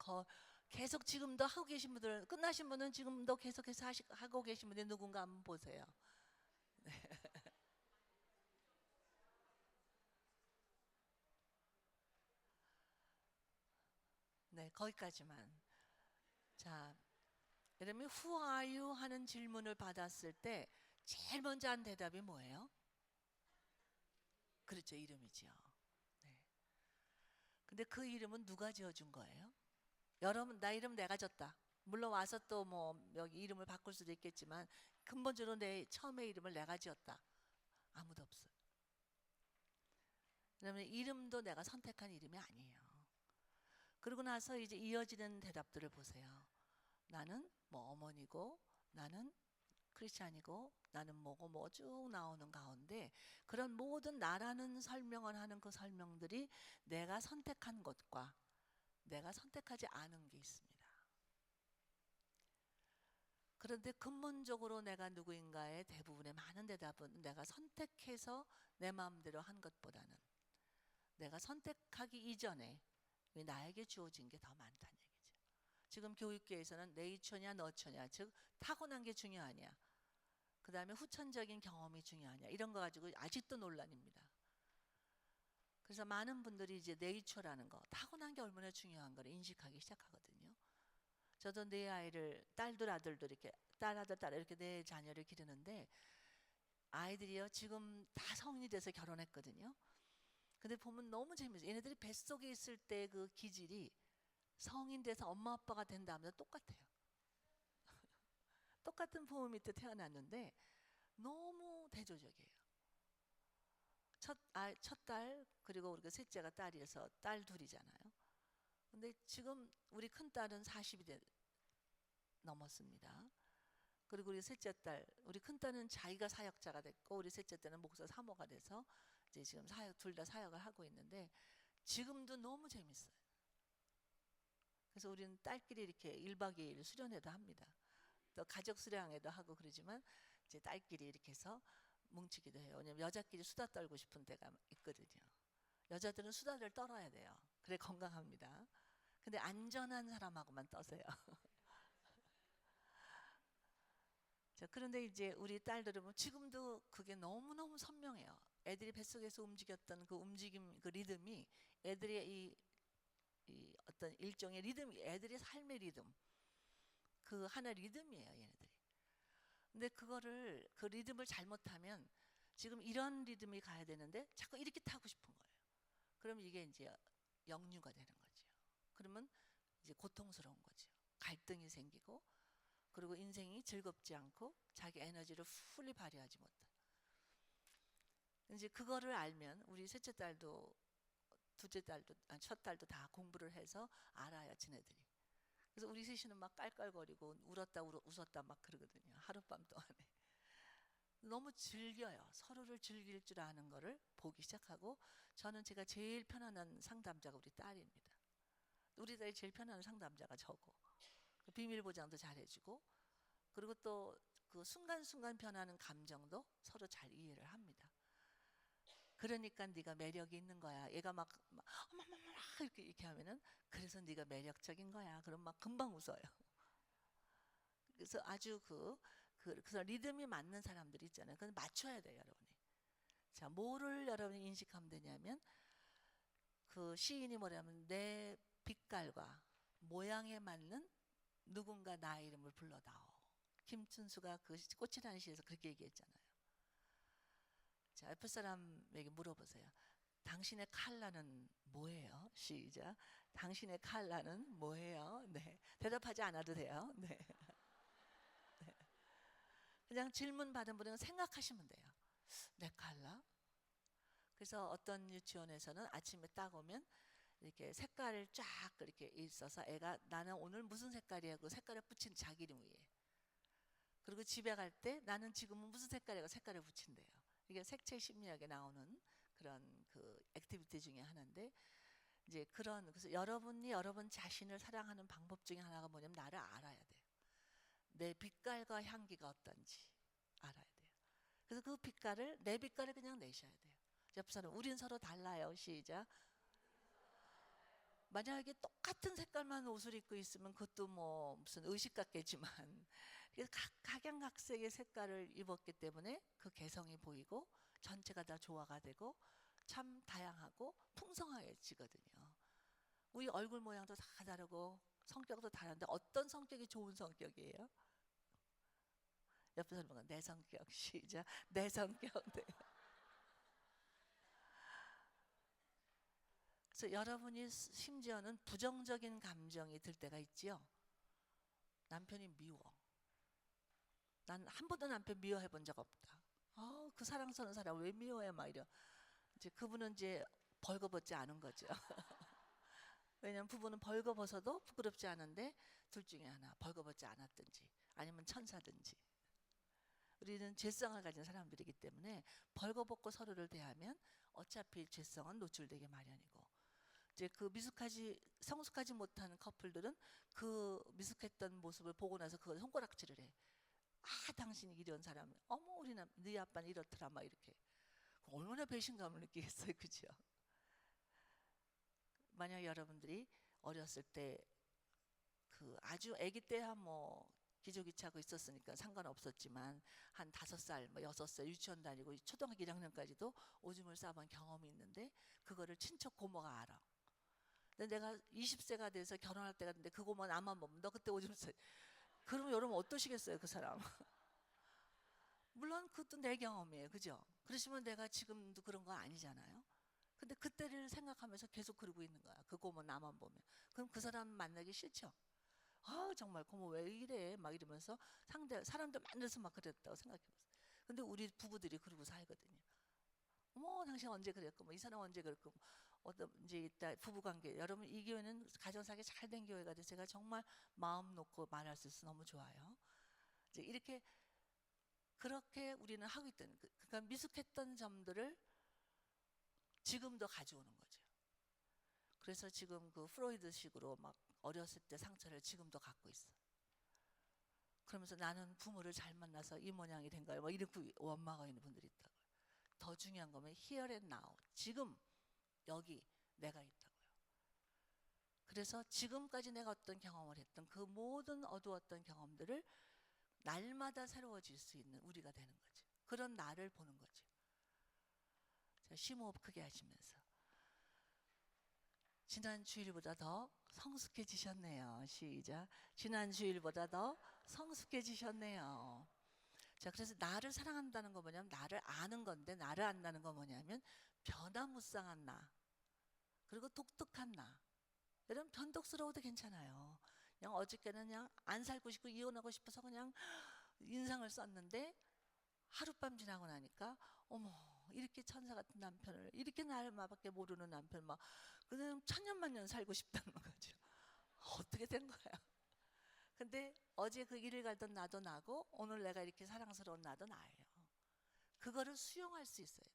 계속 지금도 하고 계신 분들, 끝나신 분은 지금도 계속해서 하고 계신 분이 누군가 한번 보세요. 네, 거기까지만. 자, 여러분이 Who are you? 하는 질문을 받았을 때 제일 먼저 한 대답이 뭐예요? 그렇죠, 이름이죠. 네. 근데 그 이름은 누가 지어준 거예요? 여러분, 나 이름 내가 졌다. 물론 와서 또 뭐 여기 이름을 바꿀 수도 있겠지만 근본적으로 내 처음에 이름을 내가 지었다. 아무도 없어요. 그러면 이름도 내가 선택한 이름이 아니에요. 그러고 나서 이제 이어지는 대답들을 보세요. 나는 뭐 어머니고, 나는 크리스찬이고, 나는 뭐고 뭐 쭉 나오는 가운데 그런 모든 나라는 설명을 하는 그 설명들이 내가 선택한 것과 내가 선택하지 않은 게 있습니다. 그런데 근본적으로 내가 누구인가의 대부분의 많은 대답은 내가 선택해서 내 마음대로 한 것보다는 내가 선택하기 이전에 나에게 주어진 게 더 많다는 얘기죠. 지금 교육계에서는 네이처냐 너처냐, 즉 타고난 게 중요하냐, 그 다음에 후천적인 경험이 중요하냐, 이런 거 가지고 아직도 논란입니다. 그래서 많은 분들이 이제 네이처라는 거, 타고난 게 얼마나 중요한 걸 인식하기 시작하거든요. 저도 내 아이를, 딸들 아들도 이렇게 딸 아들 딸 이렇게 내 자녀를 기르는데 아이들이요 지금 다 성인이 돼서 결혼했거든요. 근데 보면 너무 재밌어요. 얘네들이 뱃속에 있을 때 그 기질이 성인 돼서 엄마 아빠가 된 다음에 똑같아요. 똑같은 부모 밑에 태어났는데 너무 대조적이에요. 첫 딸, 그리고 우리가 셋째가 딸이어서 딸 둘이잖아요. 근데 지금 우리 큰 딸은 40이 넘었습니다. 그리고 우리 셋째 딸, 우리 큰 딸은 자기가 사역자가 됐고 우리 셋째 딸은 목사 사모가 돼서 이제 지금 둘 다 사역을 하고 있는데 지금도 너무 재밌어요. 그래서 우리는 딸끼리 이렇게 1박 2일 수련회도 합니다. 또 가족 수련회도 하고 그러지만 이제 딸끼리 이렇게 해서 뭉치기도 해요. 왜냐면 여자끼리 수다 떨고 싶은 때가 있거든요. 여자들은 수다를 떨어야 돼요. 그래 건강합니다. 근데 안전한 사람하고만 떠세요. 자, 그런데 이제 우리 딸들은 뭐 지금도 그게 너무너무 선명해요. 애들이 뱃속에서 움직였던 그 움직임, 그 리듬이 애들의 이 어떤 일종의 리듬, 애들의 삶의 리듬, 그 하나 리듬이에요, 얘네들이. 근데 그 리듬을 잘못하면 지금 이런 리듬이 가야 되는데 자꾸 이렇게 타고 싶은 거예요. 그럼 이게 이제 역류가 되는 거죠. 그러면 이제 고통스러운 거죠. 갈등이 생기고 그리고 인생이 즐겁지 않고 자기 에너지를 풀리 발휘하지 못한. 이제 그거를 알면 우리 셋째 딸도 둘째 딸도 첫 딸도 다 공부를 해서 알아요, 지네들이. 그래서 우리 셋이는 막 깔깔거리고 울었다 웃었다 막 그러거든요. 하룻밤 동안에. 너무 즐겨요. 서로를 즐길 줄 아는 거를 보기 시작하고 저는 제가 제일 편안한 상담자가 우리 딸입니다. 우리 사이 제일 편한 상담자가 저고, 비밀 보장도 잘해주고, 그리고 또 그 순간순간 변하는 감정도 서로 잘 이해를 합니다. 그러니까 네가 매력이 있는 거야. 얘가 막 어머머머 이렇게 하면은 그래서 네가 매력적인 거야. 그럼 막 금방 웃어요. 그래서 아주 그래서 리듬이 맞는 사람들이 있잖아요. 그건 맞춰야 돼요, 여러분이. 자, 뭐를 여러분이 인식하면 되냐면 그 시인이 뭐냐면 내 빛깔과 모양에 맞는 누군가 나의 이름을 불러다오. 김춘수가 그 꽃이라는 시에서 그렇게 얘기했잖아요. 자, 옆에 사람에게 물어보세요. 당신의 칼라는 뭐예요? 시작. 당신의 칼라는 뭐예요? 네. 대답하지 않아도 돼요. 네. 네. 그냥 질문 받은 분은 생각하시면 돼요. 내 칼라? 그래서 어떤 유치원에서는 아침에 딱 오면 이렇게 색깔을 쫙 이렇게 있어서 애가 나는 오늘 무슨 색깔이야 그 색깔을 붙인 자기 이름 위에. 그리고 집에 갈 때 나는 지금은 무슨 색깔이야 색깔을 붙인대요. 이게 색채 심리학에 나오는 그런 그 액티비티 중에 하나인데 이제 그래서 여러분이 여러분 자신을 사랑하는 방법 중에 하나가 뭐냐면 나를 알아야 돼요. 내 빛깔과 향기가 어떤지 알아야 돼요. 그래서 그 빛깔을 내 빛깔을 그냥 내셔야 돼요. 옆 사람 우린 서로 달라요. 시작. 만약에 똑같은 색깔만 옷을 입고 있으면 그것도 뭐 무슨 의식 같겠지만 그래서 각양각색의 색깔을 입었기 때문에 그 개성이 보이고 전체가 다 조화가 되고 참 다양하고 풍성해지거든요. 우리 얼굴 모양도 다 다르고 성격도 다른데 어떤 성격이 좋은 성격이에요? 옆에 사람은 내 성격. 시작. 내 성격. 네. 그래서 여러분이 심지어는 부정적인 감정이 들 때가 있지요. 남편이 미워. 난 한 번도 남편 미워해 본 적 없다. 그 사랑스러운 사람 왜 미워해? 막 이래. 이제 그분은 이제 벌거벗지 않은 거죠. 왜냐면 부부는 벌거벗어도 부끄럽지 않은데 둘 중에 하나 벌거벗지 않았든지 아니면 천사든지. 우리는 죄성을 가진 사람들이기 때문에 벌거벗고 서로를 대하면 어차피 죄성은 노출되게 마련이고 이제 그 성숙하지 못한 커플들은 그 미숙했던 모습을 보고 나서 그걸 손가락질을 해. 당신이 이런 사람, 어머 네 아빠는 이렇더라 막 이렇게. 얼마나 배신감을 느끼겠어요, 그죠? 만약 여러분들이 어렸을 때 그 아주 아기 때야 뭐 기저귀 차고 있었으니까 상관없었지만 한 5살, 뭐 6살 유치원 다니고 초등학교 1학년까지도 오줌을 싸본 경험이 있는데 그거를 친척 고모가 알아. 근데 내가 20세가 돼서 결혼할 때가 됐는데 그 고모 나만 보면 너 그때 오줌 싸. 그러면 여러분 어떠시겠어요, 그 사람? 물론 그것도 내 경험이에요, 그죠? 그러시면 내가 지금도 그런 거 아니잖아요. 근데 그때를 생각하면서 계속 그러고 있는 거야. 그 고모 나만 보면. 그럼 그 사람 만나기 싫죠? 정말 고모 왜 이래? 막 이러면서 사람들 만나서 막 그랬다고 생각해봤어요. 근데 우리 부부들이 그러고 살거든요. 어머, 당신 언제 그랬고, 뭐 이 사람 언제 그랬고, 어떤 이제 있다 부부관계. 여러분 이 교회는 가정사기 잘 된 교회가 돼서 제가 정말 마음 놓고 말할 수 있어서 너무 좋아요. 이제 이렇게 그렇게 우리는 하고 있던 그러니까 미숙했던 점들을 지금도 가져오는 거죠. 그래서 지금 그 프로이드식으로 막 어렸을 때 상처를 지금도 갖고 있어. 그러면서 나는 부모를 잘 만나서 이 모양이 된 거야. 막 이렇게 원망하고 있는 분들이 있다고요. 더 중요한 거면 here and now. 지금 여기 내가 있다고요. 그래서 지금까지 내가 어떤 경험을 했던 그 모든 어두웠던 경험들을 날마다 새로워질 수 있는 우리가 되는 거죠. 그런 나를 보는 거죠. 자, 심호흡 크게 하시면서 지난 주일보다 더 성숙해지셨네요. 시작. 지난 주일보다 더 성숙해지셨네요. 자, 그래서 나를 사랑한다는 거 뭐냐면 나를 아는 건데 나를 안다는 거 뭐냐면 변화무쌍한 나 그리고 독특한 나. 여러분 변덕스러워도 괜찮아요. 그냥 어저께는 그냥 안 살고 싶고 이혼하고 싶어서 그냥 인상을 썼는데 하룻밤 지나고 나니까 어머 이렇게 천사 같은 남편을 이렇게 나밖에 모르는 남편 막 그냥 천년만년 살고 싶다는 거죠. 어떻게 된 거야? 근데 어제 그 길을 가던 나도 나고 오늘 내가 이렇게 사랑스러운 나도 나예요. 그거를 수용할 수 있어야 돼.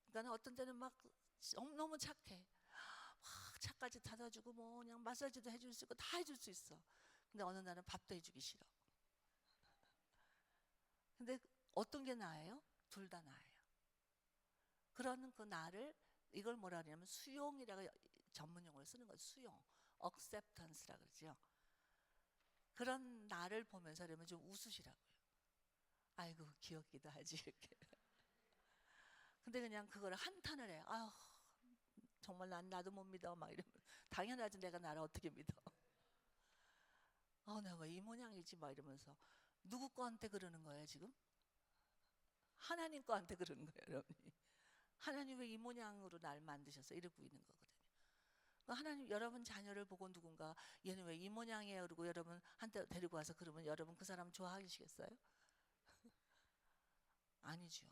그러니까 어떤 때는 막 너무 착해. 차까지 타다 주고 뭐 그냥 마사지도 해줄 수 있고 다 해줄 수 있어. 근데 어느 날은 밥도 해주기 싫어. 근데 어떤 게 나아요? 둘 다 나아요. 그런 그 나를 이걸 뭐라 하냐면 수용이라고 전문 용어를 쓰는 거죠. 수용, acceptance라 그러죠. 그런 나를 보면서 그러면 좀 웃으시라고요. 아이고 귀엽기도 하지 이렇게. 근데 그냥 그거를 한탄을 해요. 아휴 정말 난 나도 못 믿어 막 이러면 당연하지 내가 나를 어떻게 믿어. 내가 왜 이 모양이지 막 이러면서 누구 거한테 그러는 거예요 지금? 하나님 거한테 그러는 거예요 여러분이. 하나님 왜 이 모양으로 날 만드셔서 이러고 있는 거거든요. 하나님 여러분 자녀를 보고 누군가 얘는 왜 이 모양이에요 그러고 여러분 한테 데리고 와서 그러면 여러분 그 사람 좋아하시겠어요? 아니죠.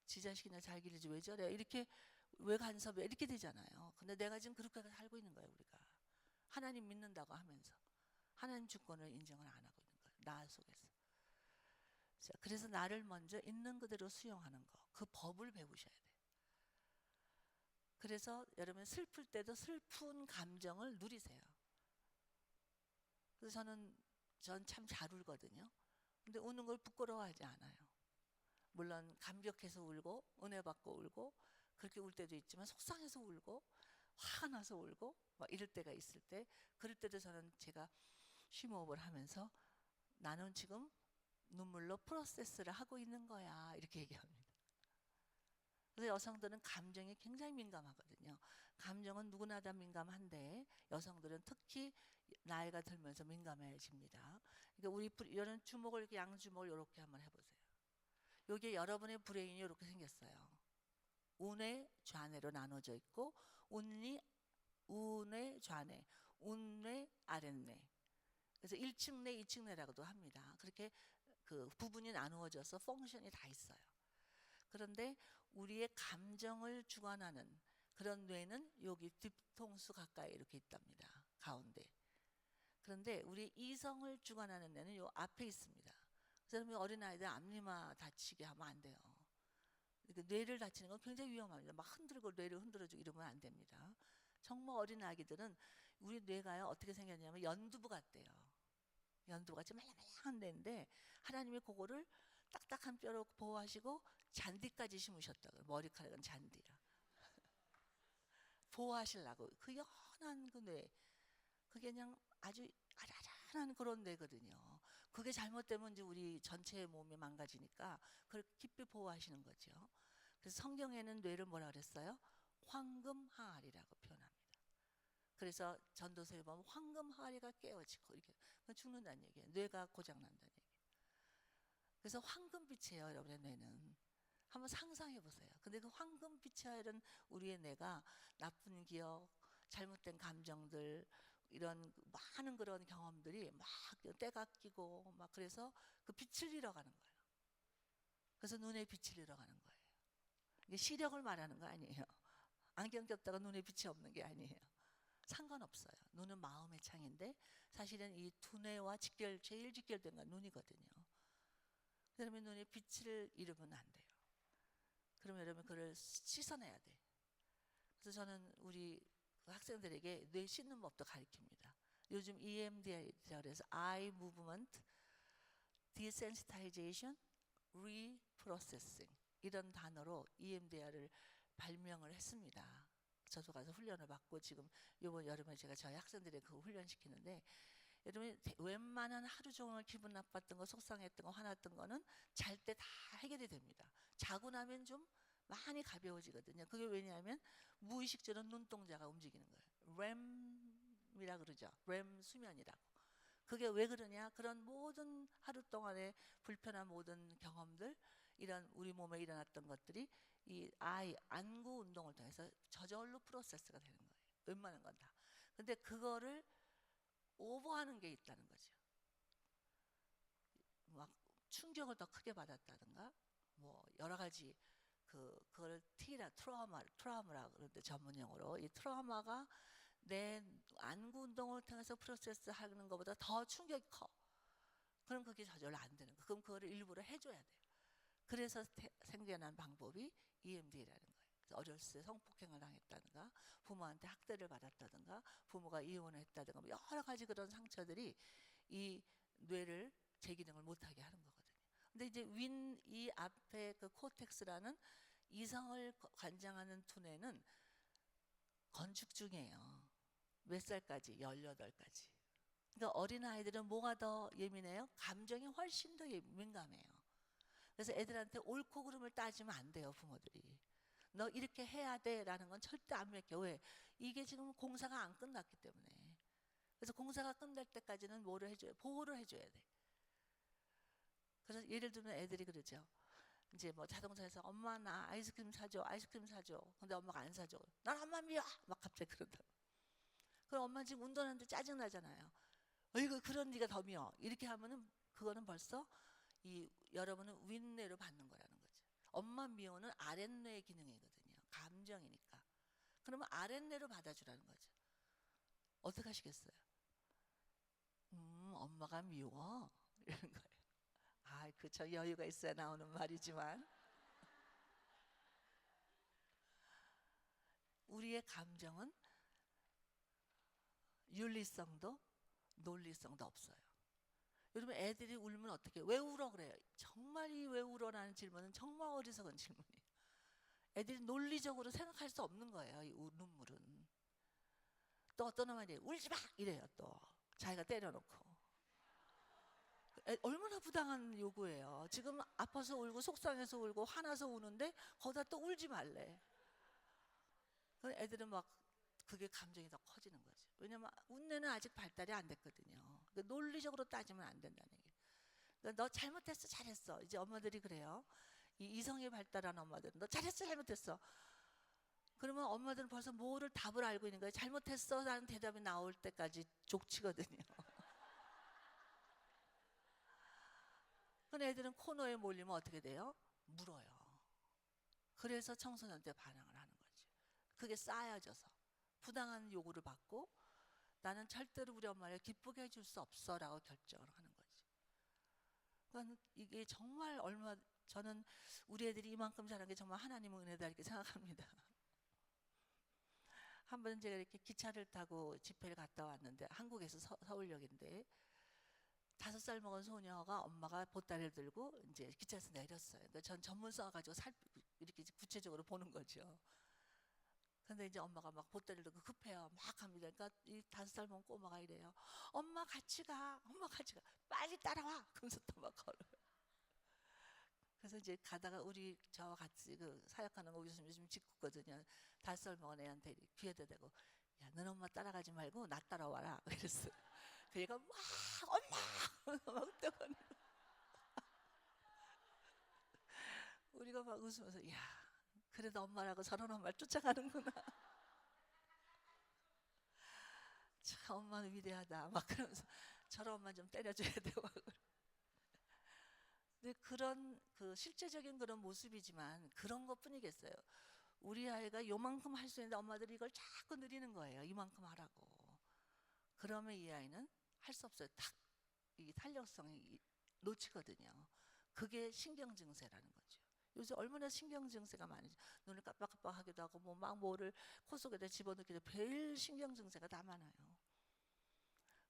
지 자식이나 잘 기르지 왜 저래 이렇게 왜 간섭해 이렇게 되잖아요. 근데 내가 지금 그렇게 살고 있는 거예요 우리가. 하나님 믿는다고 하면서 하나님 주권을 인정을 안 하고 있는 거예요. 나 속에서. 자, 그래서 나를 먼저 있는 그대로 수용하는 거. 그 법을 배우셔야 돼요. 그래서 여러분 슬플 때도 슬픈 감정을 누리세요. 그래서 전 참 잘 울거든요. 근데 우는 걸 부끄러워하지 않아요. 물론 감격해서 울고 은혜 받고 울고 그렇게 울 때도 있지만 속상해서 울고 화가 나서 울고 막 이럴 때가 있을 때 그럴 때도 저는 제가 심호흡을 하면서 나는 지금 눈물로 프로세스를 하고 있는 거야 이렇게 얘기합니다. 그래서 여성들은 감정이 굉장히 민감하거든요. 감정은 누구나 다 민감한데 여성들은 특히 나이가 들면서 민감해집니다. 그러니까 우리 이런 주먹을 이렇게 양주먹을 이렇게 한번 해보세요. 여기에 여러분의 브레인이 이렇게 생겼어요. 운의 좌뇌로 나눠져 있고 운의 좌뇌, 운의 아랫뇌. 그래서 1층 뇌, 2층 뇌라고도 합니다. 그렇게 그 부분이 나누어져서 펑션이 다 있어요. 그런데 우리의 감정을 주관하는 그런 뇌는 여기 뒤통수 가까이 이렇게 있답니다. 가운데. 그런데 우리 이성을 주관하는 뇌는 요 앞에 있습니다. 그래서 어린아이들 앞니마 다치게 하면 안 돼요. 뇌를 다치는 건 굉장히 위험합니다. 막 흔들고 뇌를 흔들어주고 이러면 안 됩니다. 정말 어린 아기들은 우리 뇌가요 어떻게 생겼냐면 연두부 같대요. 연두부같이 말랑말랑한 뇌인데 하나님이 그거를 딱딱한 뼈로 보호하시고 잔디까지 심으셨다고요. 머리카락은 잔디라. 보호하시려고 그 연한 그 뇌 그게 그냥 아주 아련한 그런 뇌거든요. 그게 잘못되면 이제 우리 전체 몸이 망가지니까 그걸 깊이 보호하시는 거죠. 그래서 성경에는 뇌를 뭐라 그랬어요? 황금 항아리라고 표현합니다. 그래서 전도서에 보면 황금 항아리가 깨어지고 이렇게 죽는다는 얘기예요. 뇌가 고장난다는 얘기예요. 그래서 황금빛이에요 여러분의 뇌는. 한번 상상해 보세요. 근데 그 황금빛이 이런 우리의 뇌가 나쁜 기억, 잘못된 감정들 이런 많은 그런 경험들이 막 때가 끼고 막 그래서 그 빛을 잃어가는 거예요. 그래서 눈에 빛을 잃어가는 거예요. 이게 시력을 말하는 거 아니에요. 안경 꼈다가 눈에 빛이 없는 게 아니에요. 상관없어요. 눈은 마음의 창인데 사실은 이 두뇌와 제일 직결된 건 눈이거든요. 그러면 눈에 빛을 잃으면 안 돼요. 그러면 여러분 그걸 씻어내야 돼. 그래서 저는 우리 학생들에게 뇌 씻는 법도 가르칩니다. 요즘 EMDR이라고 해서 Eye Movement Desensitization Reprocessing 이런 단어로 EMDR을 발명을 했습니다. 저도 가서 훈련을 받고 지금 이번 여름에 제가 저희 학생들에게 그 훈련시키는데 여러분 웬만한 하루 종일 기분 나빴던 거 속상했던 거 화났던 거는 잘 때 다 해결이 됩니다. 자고 나면 좀 많이 가벼워지거든요. 그게 왜냐하면 무의식적으로 눈동자가 움직이는 거예요. REM이라 그러죠. REM 수면이라고. 그게 왜 그러냐? 그런 모든 하루 동안의 불편한 모든 경험들 이런 우리 몸에 일어났던 것들이 이 안구 운동을 통해서 저절로 프로세스가 되는 거예요. 웬만한 건 다. 근데 그거를 오버하는 게 있다는 거죠. 막 충격을 더 크게 받았다든가 뭐 여러 가지 그걸 트라우마라고 그러는데 전문용어로 이 트라우마가 내 안구 운동을 통해서 프로세스 하는 것보다 더 충격이 커. 그럼 그게 저절로 안 되는 거. 그럼 그거를 일부러 해줘야 돼요. 그래서 생겨난 방법이 EMD라는 거예요. 어렸을 때 성폭행을 당했다든가 부모한테 학대를 받았다든가 부모가 이혼을 했다든가 뭐 여러 가지 그런 상처들이 이 뇌를 제기능을 못하게 하는 거거든요. 근데 이제 이 앞에 그 코텍스라는 이성을 관장하는 두뇌는 건축 중이에요. 몇 살까지? 18까지. 그러니까 어린아이들은 뭐가 더 예민해요? 감정이 훨씬 더 민감해요. 그래서 애들한테 옳고 그름을 따지면 안 돼요, 부모들이. 너 이렇게 해야 돼 라는 건 절대 안 맡겨. 왜? 이게 지금 공사가 안 끝났기 때문에. 그래서 공사가 끝날 때까지는 뭐를 해줘요? 보호를 해줘야 돼. 그래서 예를 들면 애들이 그러죠. 이제 뭐 자동차에서 엄마 나 아이스크림 사줘, 아이스크림 사줘. 근데 엄마가 안 사줘. 난 엄마 미워. 막 갑자기 그런다. 그럼 엄마 지금 운전하는데 짜증 나잖아요. 어이구 그런 네가 더 미워. 이렇게 하면은 그거는 벌써 여러분은 윗뇌로 받는 거라는 거죠. 엄마 미워는 아랫뇌 기능이거든요. 감정이니까. 그러면 아랫뇌로 받아주라는 거죠. 어떻게 하시겠어요? 엄마가 미워 이런 거예요. 아, 그쵸. 여유가 있어야 나오는 말이지만 우리의 감정은 윤리성도 논리성도 없어요. 여러분 애들이 울면 어떻게 왜 울어 그래요? 정말 이 왜 울어라는 질문은 정말 어리석은 질문이에요. 애들이 논리적으로 생각할 수 없는 거예요. 이 눈물은. 또 어떤 놈이 울지 마 이래요. 또 자기가 때려놓고. 얼마나 부당한 요구예요. 지금 아파서 울고 속상해서 울고 화나서 우는데 거기다 또 울지 말래. 애들은 막 그게 감정이 더 커지는 거죠. 왜냐면 운뇌는 아직 발달이 안 됐거든요. 그러니까 논리적으로 따지면 안 된다는 얘기예요. 그러니까 너 잘못했어 잘했어. 이제 엄마들이 그래요. 이 이성이 발달한 엄마들은 너 잘했어 잘못했어. 그러면 엄마들은 벌써 뭐를 답을 알고 있는 거예요. 잘못했어 라는 대답이 나올 때까지 족치거든요. 그럼 애들은 코너에 몰리면 어떻게 돼요? 물어요. 그래서 청소년 때 반항을 하는 거죠. 그게 쌓여져서 부당한 요구를 받고 나는 절대로 우리 엄마를 기쁘게 해줄 수 없어 라고 결정을 하는 거죠. 그러니까 이게 정말 저는 우리 애들이 이만큼 자란 게 정말 하나님의 은혜다 이렇게 생각합니다. 한 번 제가 이렇게 기차를 타고 집회를 갔다 왔는데 한국에서 서울역인데 5살 먹은 소녀가 엄마가 보따리를 들고 이제 기차에서 내렸어요. 그러니까 전 전문서 가지고 이렇게 구체적으로 보는 거죠. 근데 이제 엄마가 막 보따리를 들고 급해요. 막 합니다. 그러니까 이 5살 먹은 꼬마가 이래요. 엄마 같이 가. 엄마 같이 가. 빨리 따라와. 그러면서 또 막 걸어요. 그래서 이제 가다가 저와 같이 그 사역하는 거 요즘 직구거든요. 5살 먹은 애한테 귀에다 대고 야, 넌 엄마 따라가지 말고 나 따라와라. 그랬어요. 그 얘가 막 엄마 막 떠가는 우리가 막 웃으면서 야 그래도 엄마라고 저런 엄마를 쫓아가는구나. 참 엄마는 위대하다. 막 그러면서 저런 엄마 좀 때려줘야 되고. 근데 그런 그 실제적인 그런 모습이지만 그런 것뿐이겠어요. 우리 아이가 요만큼 할 수 있는데 엄마들이 이걸 자꾸 느리는 거예요. 이만큼 하라고. 그러면 이 아이는 할 수 없어요. 이 탄력성이 놓치거든요. 그게 신경 증세라는 거죠. 요새 얼마나 신경 증세가 많은지 눈을 깜빡깜빡하기도 하고 뭐 막 뭐를 코 속에다 집어넣기도 매일 신경 증세가 다 많아요.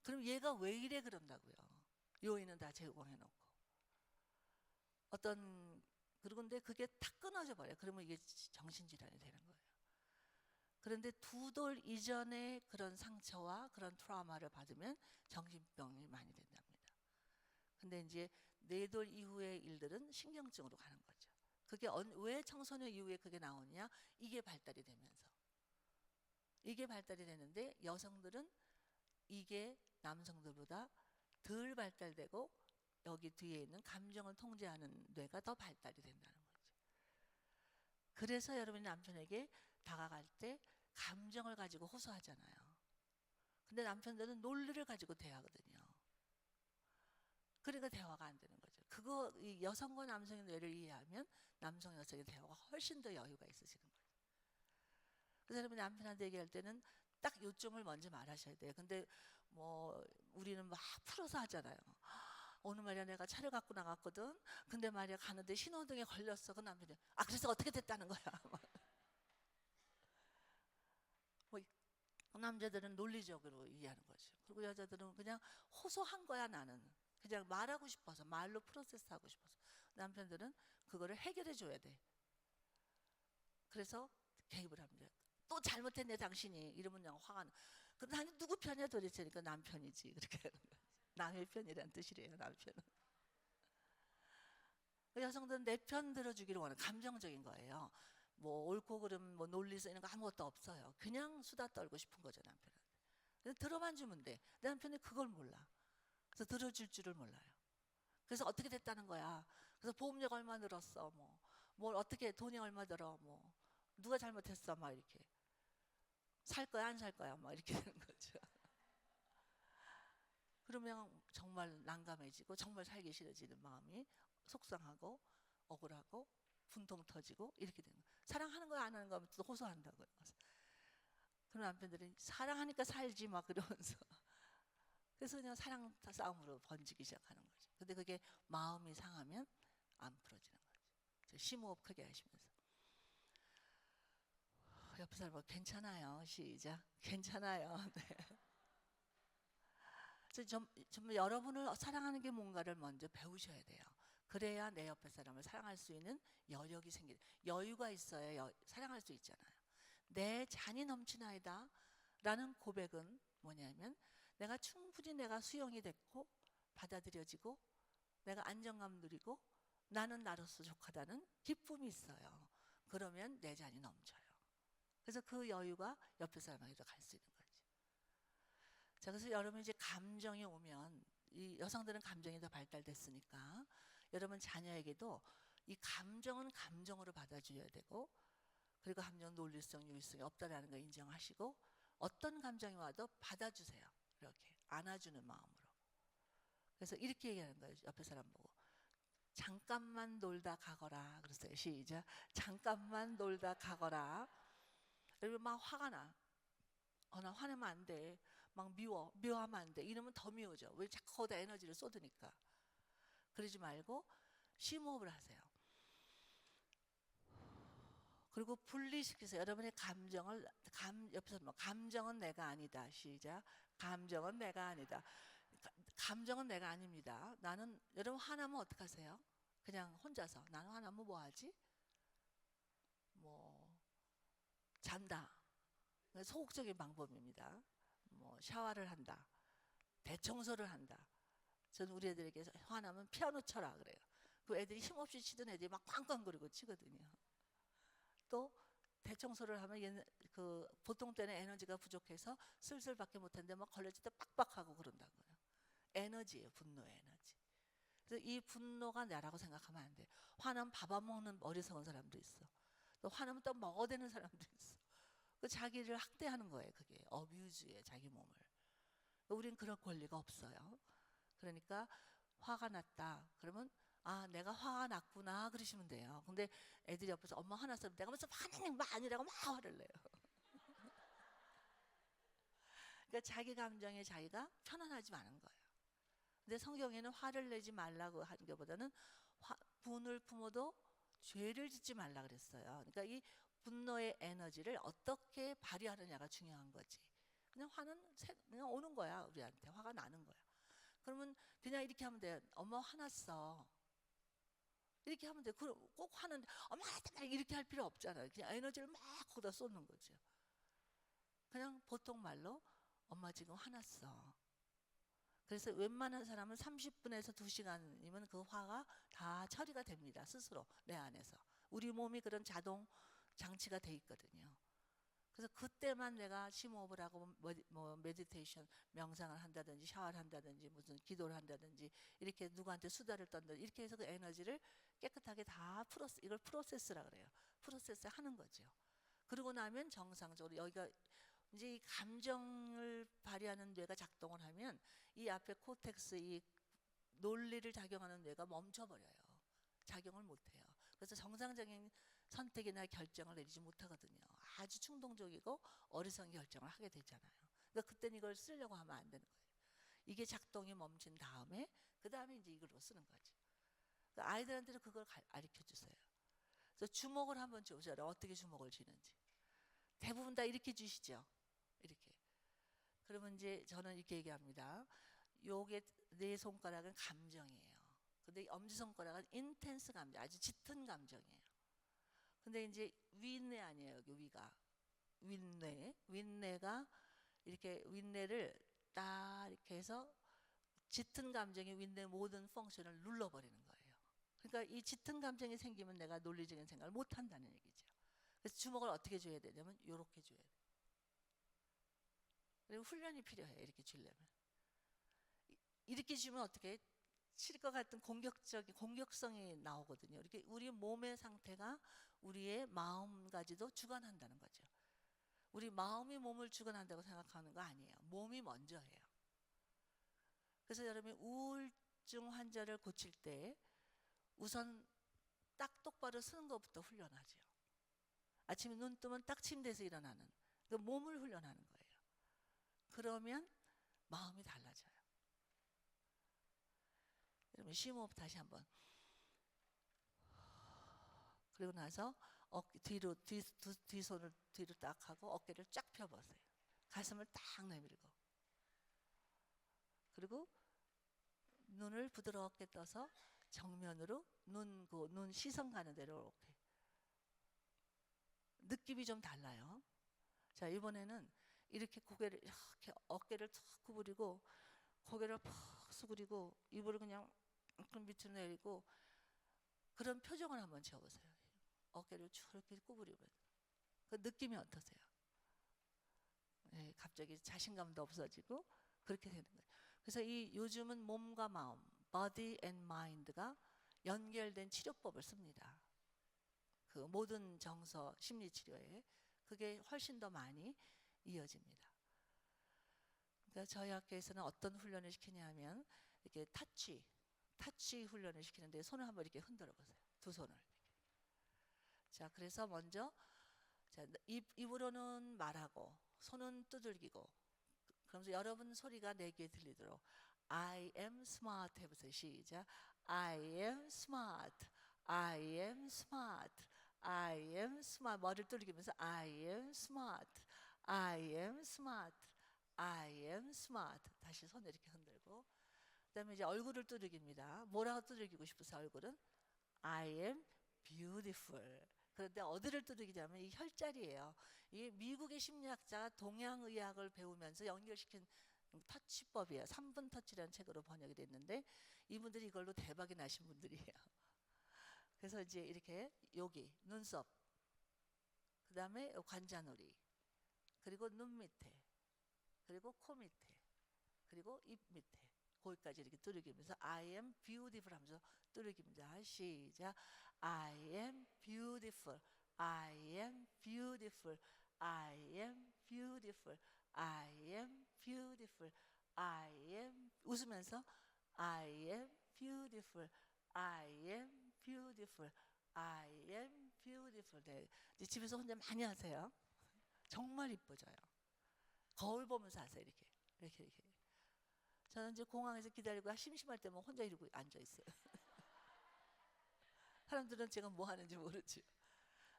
그럼 얘가 왜 이래 그런다고요. 요인은 다 제공해 놓고 그런데 그게 탁 끊어져 버려요. 그러면 이게 정신질환이 되는 거예요. 그런데 2돌 이전에 그런 상처와 그런 트라우마를 받으면 정신병이 많이 된답니다. 근데 이제 4돌 이후의 일들은 신경증으로 가는 거죠. 그게 왜 청소년 이후에 그게 나오냐? 이게 발달이 되면서. 이게 발달이 되는데 여성들은 이게 남성들보다 덜 발달되고 여기 뒤에 있는 감정을 통제하는 뇌가 더 발달이 된다는 거죠. 그래서 여러분이 남편에게 다가갈 때 감정을 가지고 호소하잖아요. 근데 남편들은 논리를 가지고 대하거든요. 그러니까 대화가 안 되는 거죠. 이 여성과 남성의 뇌를 이해하면 남성 여성의 대화가 훨씬 더 여유가 있으시는 거예요. 그래서 여러분이 남편한테 얘기할 때는 딱 요점을 먼저 말하셔야 돼요. 근데 뭐 우리는 막 풀어서 하잖아요. 오늘 말이야 내가 차를 갖고 나갔거든. 근데 말이야 가는데 신호등에 걸렸어. 그 남편이 그래서 어떻게 됐다는 거야. 남자들은 논리적으로 이해하는 거죠. 그리고 여자들은 그냥 호소한 거야 나는. 그냥 말하고 싶어서 말로 프로세스하고 싶어서. 남편들은 그거를 해결해 줘야 돼. 그래서 개입을 합니다. 또 잘못했네 당신이 이러면 그냥 화가 나. 그럼 당신 누구 편이야 도대체? 그러니까 남편이지 그렇게 하는 거죠. 남의 편이라는 뜻이래요 남편은. 여성들은 내 편 들어주기를 원해. 감정적인 거예요. 뭐 옳고 그름 뭐 논리 쓰이는 거 아무것도 없어요. 그냥 수다 떨고 싶은 거죠 남편은. 들어만 주면 돼. 내 남편이 그걸 몰라. 그래서 들어줄 줄을 몰라요. 그래서 어떻게 됐다는 거야. 그래서 보험료가 얼마 늘었어. 뭘 어떻게 돈이 얼마 들어. 누가 잘못했어. 막 이렇게 살 거야 안 살 거야. 막 이렇게 되는 거죠. 그러면 정말 난감해지고 정말 살기 싫어지는 마음이 속상하고 억울하고 분통 터지고 이렇게 되는 거예요. 사랑하는 거야 안 하는 거야 또 호소한다고요. 그런 남편들이 사랑하니까 살지 막 그러면서 그래서 그냥 사랑 싸움으로 번지기 시작하는 거죠. 근데 그게 마음이 상하면 안 풀어지는 거죠. 심호흡 크게 하시면서 옆에 사람 괜찮아요. 시작. 괜찮아요. 네. 그래서 좀 여러분을 사랑하는 게 뭔가를 먼저 배우셔야 돼요. 그래야 내 옆에 사람을 사랑할 수 있는 여력이 여유가 있어야 사랑할 수 있잖아요. 내 잔이 넘치나이다 라는 고백은 뭐냐면 내가 충분히 내가 수용이 됐고 받아들여지고 내가 안정감 누리고 나는 나로서 족하다는 기쁨이 있어요. 그러면 내 잔이 넘쳐요. 그래서 그 여유가 옆에 사람에게도 갈 수 있는 거죠. 자, 그래서 여러분 이제 감정이 오면 이 여성들은 감정이 더 발달됐으니까 여러분 자녀에게도 이 감정은 감정으로 받아줘야 되고 그리고 감정 논리성, 유의성이 없다라는 걸 인정하시고 어떤 감정이 와도 받아주세요. 이렇게 안아주는 마음으로. 그래서 이렇게 얘기하는 거예요. 옆에 사람 보고. 잠깐만 놀다 가거라. 그랬어요. 시작. 잠깐만 놀다 가거라. 그리고 막 화가 나. 나 화내면 안 돼. 막 미워하면 안 돼. 이러면 더 미워져. 왜 자꾸 거기다 에너지를 쏟으니까. 그러지 말고 심호흡을 하세요. 그리고 분리시키세요. 여러분의 감정을 옆에서 감정은 내가 아니다. 시작. 감정은 내가 아니다. 감정은 내가 아닙니다. 나는 여러분 화나면 어떡하세요? 그냥 혼자서 나는 화나면 뭐 하지? 뭐 잔다. 소극적인 방법입니다. 뭐 샤워를 한다. 대청소를 한다. 저는 우리 애들에게 화나면 피아노 쳐라 그래요. 그 애들이 힘없이 치던 애들이 막 꽝꽝거리고 치거든요. 또 대청소를 하면 그 보통 때는 에너지가 부족해서 슬슬밖에 못하는데 막 걸려질 때 빡빡하고 그런다고요. 에너지예요. 분노의 에너지. 그래서 이 분노가 나라고 생각하면 안 돼. 화나면 밥 안 먹는 어리석은 사람도 있어. 또 화나면 또 먹어대는 사람도 있어. 그 자기를 학대하는 거예요. 그게 어뷰즈예요. 자기 몸을. 우린 그럴 권리가 없어요. 그러니까 화가 났다. 그러면 내가 화가 났구나 그러시면 돼요. 근데 애들이 옆에서 엄마 화났어. 내가 무슨 화내는 거 아니라고 막 화를 내요. 그러니까 자기 감정에 자기가 편안하지 않은 거예요. 근데 성경에는 화를 내지 말라고 하는 것보다는 분을 품어도 죄를 짓지 말라 그랬어요. 그러니까 이 분노의 에너지를 어떻게 발휘하느냐가 중요한 거지. 그냥 화는 그냥 오는 거야. 우리한테 화가 나는 거야. 그러면 그냥 이렇게 하면 돼. 엄마 화났어. 이렇게 하면 돼. 꼭 화는 엄마 이렇게 할 필요 없잖아요. 그냥 에너지를 막 거기다 쏟는 거죠. 그냥 보통 말로 엄마 지금 화났어. 그래서 웬만한 사람은 30분에서 2시간이면 그 화가 다 처리가 됩니다. 스스로 내 안에서. 우리 몸이 그런 자동 장치가 돼 있거든요. 그래서 그때만 내가 심호흡을 하고 뭐 메디테이션 명상을 한다든지 샤워를 한다든지 무슨 기도를 한다든지 이렇게 누구한테 수다를 떤다든지 이렇게 해서 그 에너지를 깨끗하게 다 이걸 프로세스라 그래요. 프로세스 하는 거죠. 그러고 나면 정상적으로 여기가 이제 이 감정을 발휘하는 뇌가 작동을 하면 이 앞에 코텍스 이 논리를 작용하는 뇌가 멈춰버려요. 작용을 못해요. 그래서 정상적인 선택이나 결정을 내리지 못하거든요. 아주 충동적이고 어리석은 결정을 하게 되잖아요. 그러니까 그때는 이걸 쓰려고 하면 안 되는 거예요. 이게 작동이 멈춘 다음에 그 다음에 이제 이걸로 쓰는 거죠. 그러니까 아이들한테는 그걸 가르쳐 주세요. 그래서 주목을 한번 줘보세요. 어떻게 주목을 주는지. 대부분 다 이렇게 주시죠. 이렇게. 그러면 이제 저는 이렇게 얘기합니다. 요게 네 손가락은 감정이에요. 근데 엄지손가락은 인텐스 감정, 아주 짙은 감정이에요. 근데 이제 윗뇌 아니에요, 여기 위가. 윗뇌가 이렇게 윗뇌를 딱 이렇게 해서 짙은 감정이 윗뇌 모든 펑션을 눌러버리는 거예요. 그러니까 이 짙은 감정이 생기면 내가 논리적인 생각을 못 한다는 얘기죠. 그래서 주먹을 어떻게 줘야 되냐면 이렇게 줘야 돼요. 그리고 훈련이 필요해요. 이렇게 주려면. 이렇게 주면 어떻게 칠 것 같은 공격성이 나오거든요. 이렇게 우리 몸의 상태가 우리의 마음가지도 주관한다는 거죠. 우리 마음이 몸을 주관한다고 생각하는 거 아니에요. 몸이 먼저예요. 그래서 여러분이 우울증 환자를 고칠 때 우선 딱 똑바로 서는 것부터 훈련하죠. 아침에 눈 뜨면 딱 침대에서 일어나는 그 몸을 훈련하는 거예요. 그러면 마음이 달라져요. 여러분 심호흡 다시 한번. 그리고 나서 뒤로 뒤 손을 뒤로 딱 하고 어깨를 쫙 펴보세요. 가슴을 딱 내밀고. 그리고 눈을 부드럽게 떠서 정면으로 눈 시선 가는 대로 이렇게. 느낌이 좀 달라요. 자, 이번에는 이렇게 고개를 이렇게 어깨를 툭 구부리고 고개를 푹 숙이고 입을 그냥 밑으로 내리고 그런 표정을 한번 지어보세요. 어깨를 쭉 이렇게 구부리면 그 느낌이 어떠세요? 네, 갑자기 자신감도 없어지고 그렇게 되는 거예요. 그래서 이 요즘은 몸과 마음, body and mind가 연결된 치료법을 씁니다. 그 모든 정서 심리 치료에 그게 훨씬 더 많이 이어집니다. 그러니까 저희 학교에서는 어떤 훈련을 시키냐면 이렇게 타치 훈련을 시키는데 손을 한번 이렇게 흔들어 보세요. 두 손을. 자, 그래서 먼저 자, 입으로는 말하고 손은 두들기고 그러면서 여러분 소리가 내 귀에 들리도록 I am smart 해보세요. 시작. I am smart. I am smart. I am smart. 머리를 두들기면서 I am smart. I am smart. I am smart. 다시 손을 이렇게 흔들고 그다음에 이제 얼굴을 두들깁니다. 뭐라고 두들기고 싶으세요? 얼굴은 I am beautiful. 그런데 어디를 두들기냐면 이 혈자리예요. 이 미국의 심리학자가 동양의학을 배우면서 연결시킨 터치법이에요. 3분 터치라는 책으로 번역이 됐는데 이분들이 이걸로 대박이 나신 분들이에요. 그래서 이제 이렇게 여기 눈썹, 그 다음에 관자놀이, 그리고 눈 밑에, 그리고 코 밑에, 그리고 입 밑에 거기까지 이렇게 두들기면서 I am beautiful 하면서 두들깁니다. 시작. I am beautiful. I am beautiful. I am beautiful. I am beautiful. I am 웃으면서 I am beautiful. I am beautiful. I am beautiful. 네, 이제 집에서 혼자 많이 하세요. 정말 이뻐져요. 거울 보면서 하세요. 이렇게. 저는 이제 공항에서 기다리고 심심할 때면 혼자 이러고 앉아 있어요. 사람들은 제가 뭐 하는지 모르죠.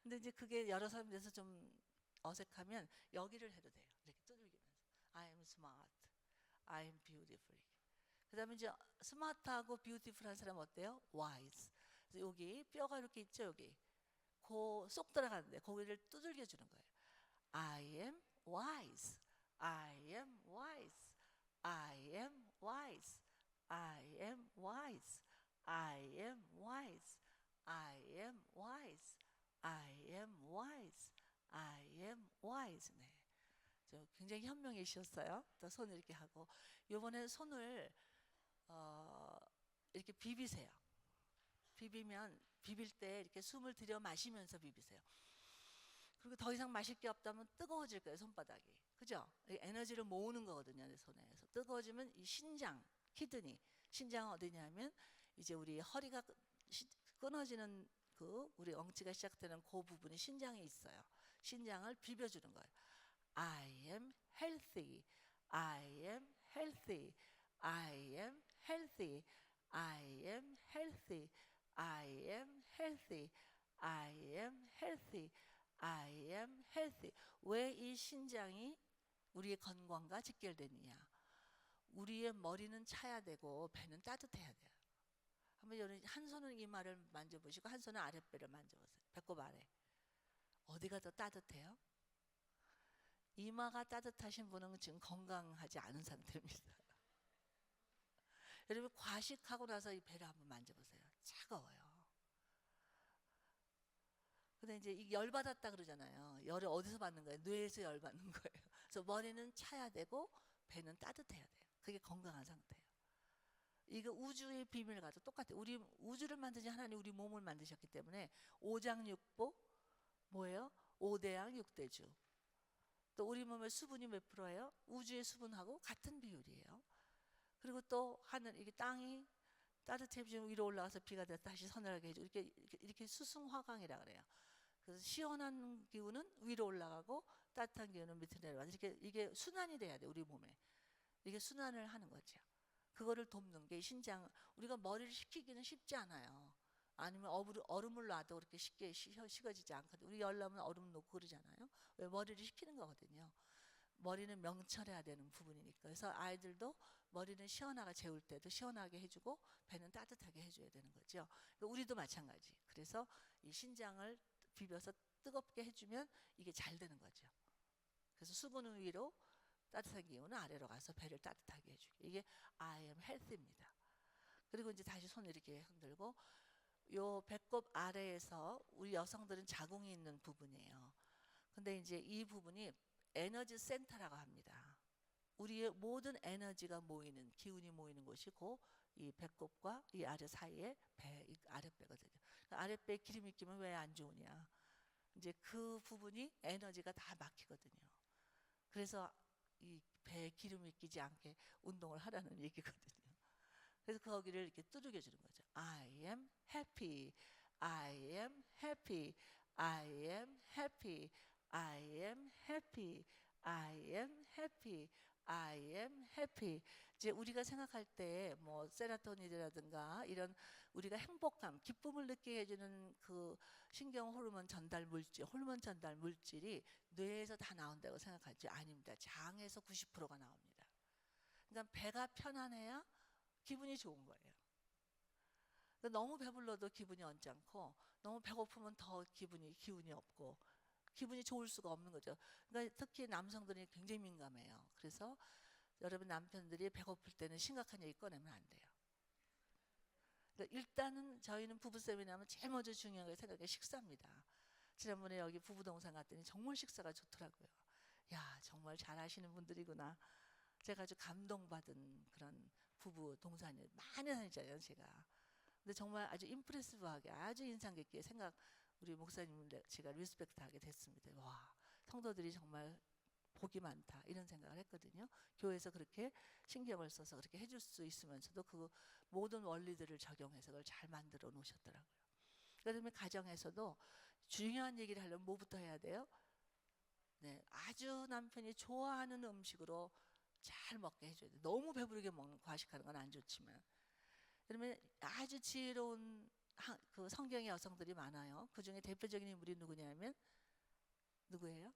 근데 이제 그게 여러 사람 돼서 좀 어색하면 여기를 해도 돼요. 이렇게 두들기면서 I am smart, I am beautiful. 그다음에 이제 스마트하고 뷰티풀한 사람 어때요? wise. 그래서 여기 뼈가 이렇게 있죠, 여기. 쏙 들어가는데 거기를 두들겨 주는 거예요. I am wise, I am wise, I am wise, I am wise, I am wise, I am wise, I am wise, I am wise. 네. 굉장히 현명이셨어요. 또 손을 이렇게 하고 이번에 손을 이렇게 비비세요. 비빌 때 이렇게 숨을 들여 마시면서 비비세요. 그리고 더 이상 마실 게 없다면 뜨거워질 거예요, 손바닥이. 그죠? 에너지를 모으는 거거든요, 내 손에. 그래서 뜨거워지면 이 신장, 키드니. 신장은 어디냐면 이제 우리 허리가 끊어지는 우리 엉치가 시작되는 그 부분이 신장에 있어요. 신장을 비벼주는 거예요. I am healthy. I am healthy. I am healthy. I am healthy. I am healthy. I am healthy. I am healthy. 왜 이 신장이 우리의 건강과 직결되느냐. 우리의 머리는 차야 되고 배는 따뜻해야 돼요. 한번 여러분 한 손은 이마를 만져보시고 한 손은 아랫배를 만져보세요. 배꼽 아래. 어디가 더 따뜻해요? 이마가 따뜻하신 분은 지금 건강하지 않은 상태입니다. 여러분 과식하고 나서 이 배를 한번 만져보세요. 차가워요. 근데 이제 이 열받았다 그러잖아요. 열을 어디서 받는 거예요? 뇌에서 열 받는 거예요. 그래서 머리는 차야 되고 배는 따뜻해야 돼요. 그게 건강한 상태예요. 이거 우주의 비밀을 가지고 똑같아요. 우리 우주를 만드신 하나님 우리 몸을 만드셨기 때문에 오장육부 뭐예요? 오대양 육대주. 또 우리 몸의 수분이 몇 프로예요? 우주의 수분하고 같은 비율이에요. 그리고 또 하늘 이게 땅이 따뜻해지면 위로 올라가서 비가 돼서 다시 서늘하게 해주고 이렇게 수승화강이라 그래요. 그래서 시원한 기운은 위로 올라가고 따뜻한 기운은 밑으로 내려가서 이렇게 이게 순환이 돼야 돼 우리 몸에. 이게 순환을 하는 거죠. 그거를 돕는 게 신장. 우리가 머리를 식히기는 쉽지 않아요. 아니면 얼음을 놔도 그렇게 쉽게 식어지지 않거든요. 우리 열 나면 얼음 놓고 그러잖아요. 왜 머리를 식히는 거거든요. 머리는 명철해야 되는 부분이니까. 그래서 아이들도 머리는 시원하게 재울 때도 시원하게 해주고 배는 따뜻하게 해줘야 되는 거죠. 우리도 마찬가지. 그래서 이 신장을 비벼서 뜨겁게 해주면 이게 잘 되는 거죠. 그래서 수분은 위로 따뜻한 기운은 아래로 가서 배를 따뜻하게 해주게. 이게 I am healthy입니다. 그리고 이제 다시 손을 이렇게 흔들고 요 배꼽 아래에서 우리 여성들은 자궁이 있는 부분이에요. 근데 이제 이 부분이 에너지 센터라고 합니다. 우리의 모든 에너지가 모이는 기운이 모이는 곳이 이 배꼽과 이 아래 사이에 이 아랫배거든요. 아랫배에 기름이 끼면 왜 안 좋으냐? 이제 그 부분이 에너지가 다 막히거든요. 그래서 이 배에 기름이 끼지 않게 운동을 하라는 얘기거든요. 그래서 거기를 이렇게 두들겨 주는 거죠. I am happy. I am happy. I am happy. I am happy. I am happy. I am happy. 이제 우리가 생각할 때 뭐 세로토닌이라든가 이런 우리가 행복감, 기쁨을 느끼게 해주는 그 신경 호르몬 전달 물질, 호르몬 전달 물질이 뇌에서 다 나온다고 생각하지 아닙니다. 장에서 90%가 나옵니다. 그러니까 배가 편안해야 기분이 좋은 거예요. 너무 배불러도 기분이 언짢고 너무 배고프면 더 기운이 없고 기분이 좋을 수가 없는 거죠. 그러니까 특히 남성들이 굉장히 민감해요. 그래서 여러분 남편들이 배고플 때는 심각한 얘기 꺼내면 안 돼요. 그러니까 일단은 저희는 부부 세미나면 제일 먼저 중요한 게 생각해 식사입니다. 지난번에 여기 부부 동산 갔더니 정말 식사가 좋더라고요. 야 정말 잘하시는 분들이구나. 제가 아주 감동받은 그런 부부 동산을 많이 다녔잖아요 제가. 근데 정말 아주 임프레시브하게 아주 인상 깊게 우리 목사님을 제가 리스펙트하게 됐습니다. 와 성도들이 정말 복이 많다 이런 생각을 했거든요. 교회에서 그렇게 신경을 써서 그렇게 해줄 수 있으면서도 그 모든 원리들을 적용해서 그걸 잘 만들어 놓으셨더라고요. 그다음에 가정에서도 중요한 얘기를 하려면 뭐부터 해야 돼요? 네, 아주 남편이 좋아하는 음식으로 잘 먹게 해줘야 돼요. 너무 배부르게 과식하는 건 안 좋지만. 그러면 아주 지혜로운 그 성경의 여성들이 많아요. 그 중에 대표적인 인물이 누구냐면 누구예요?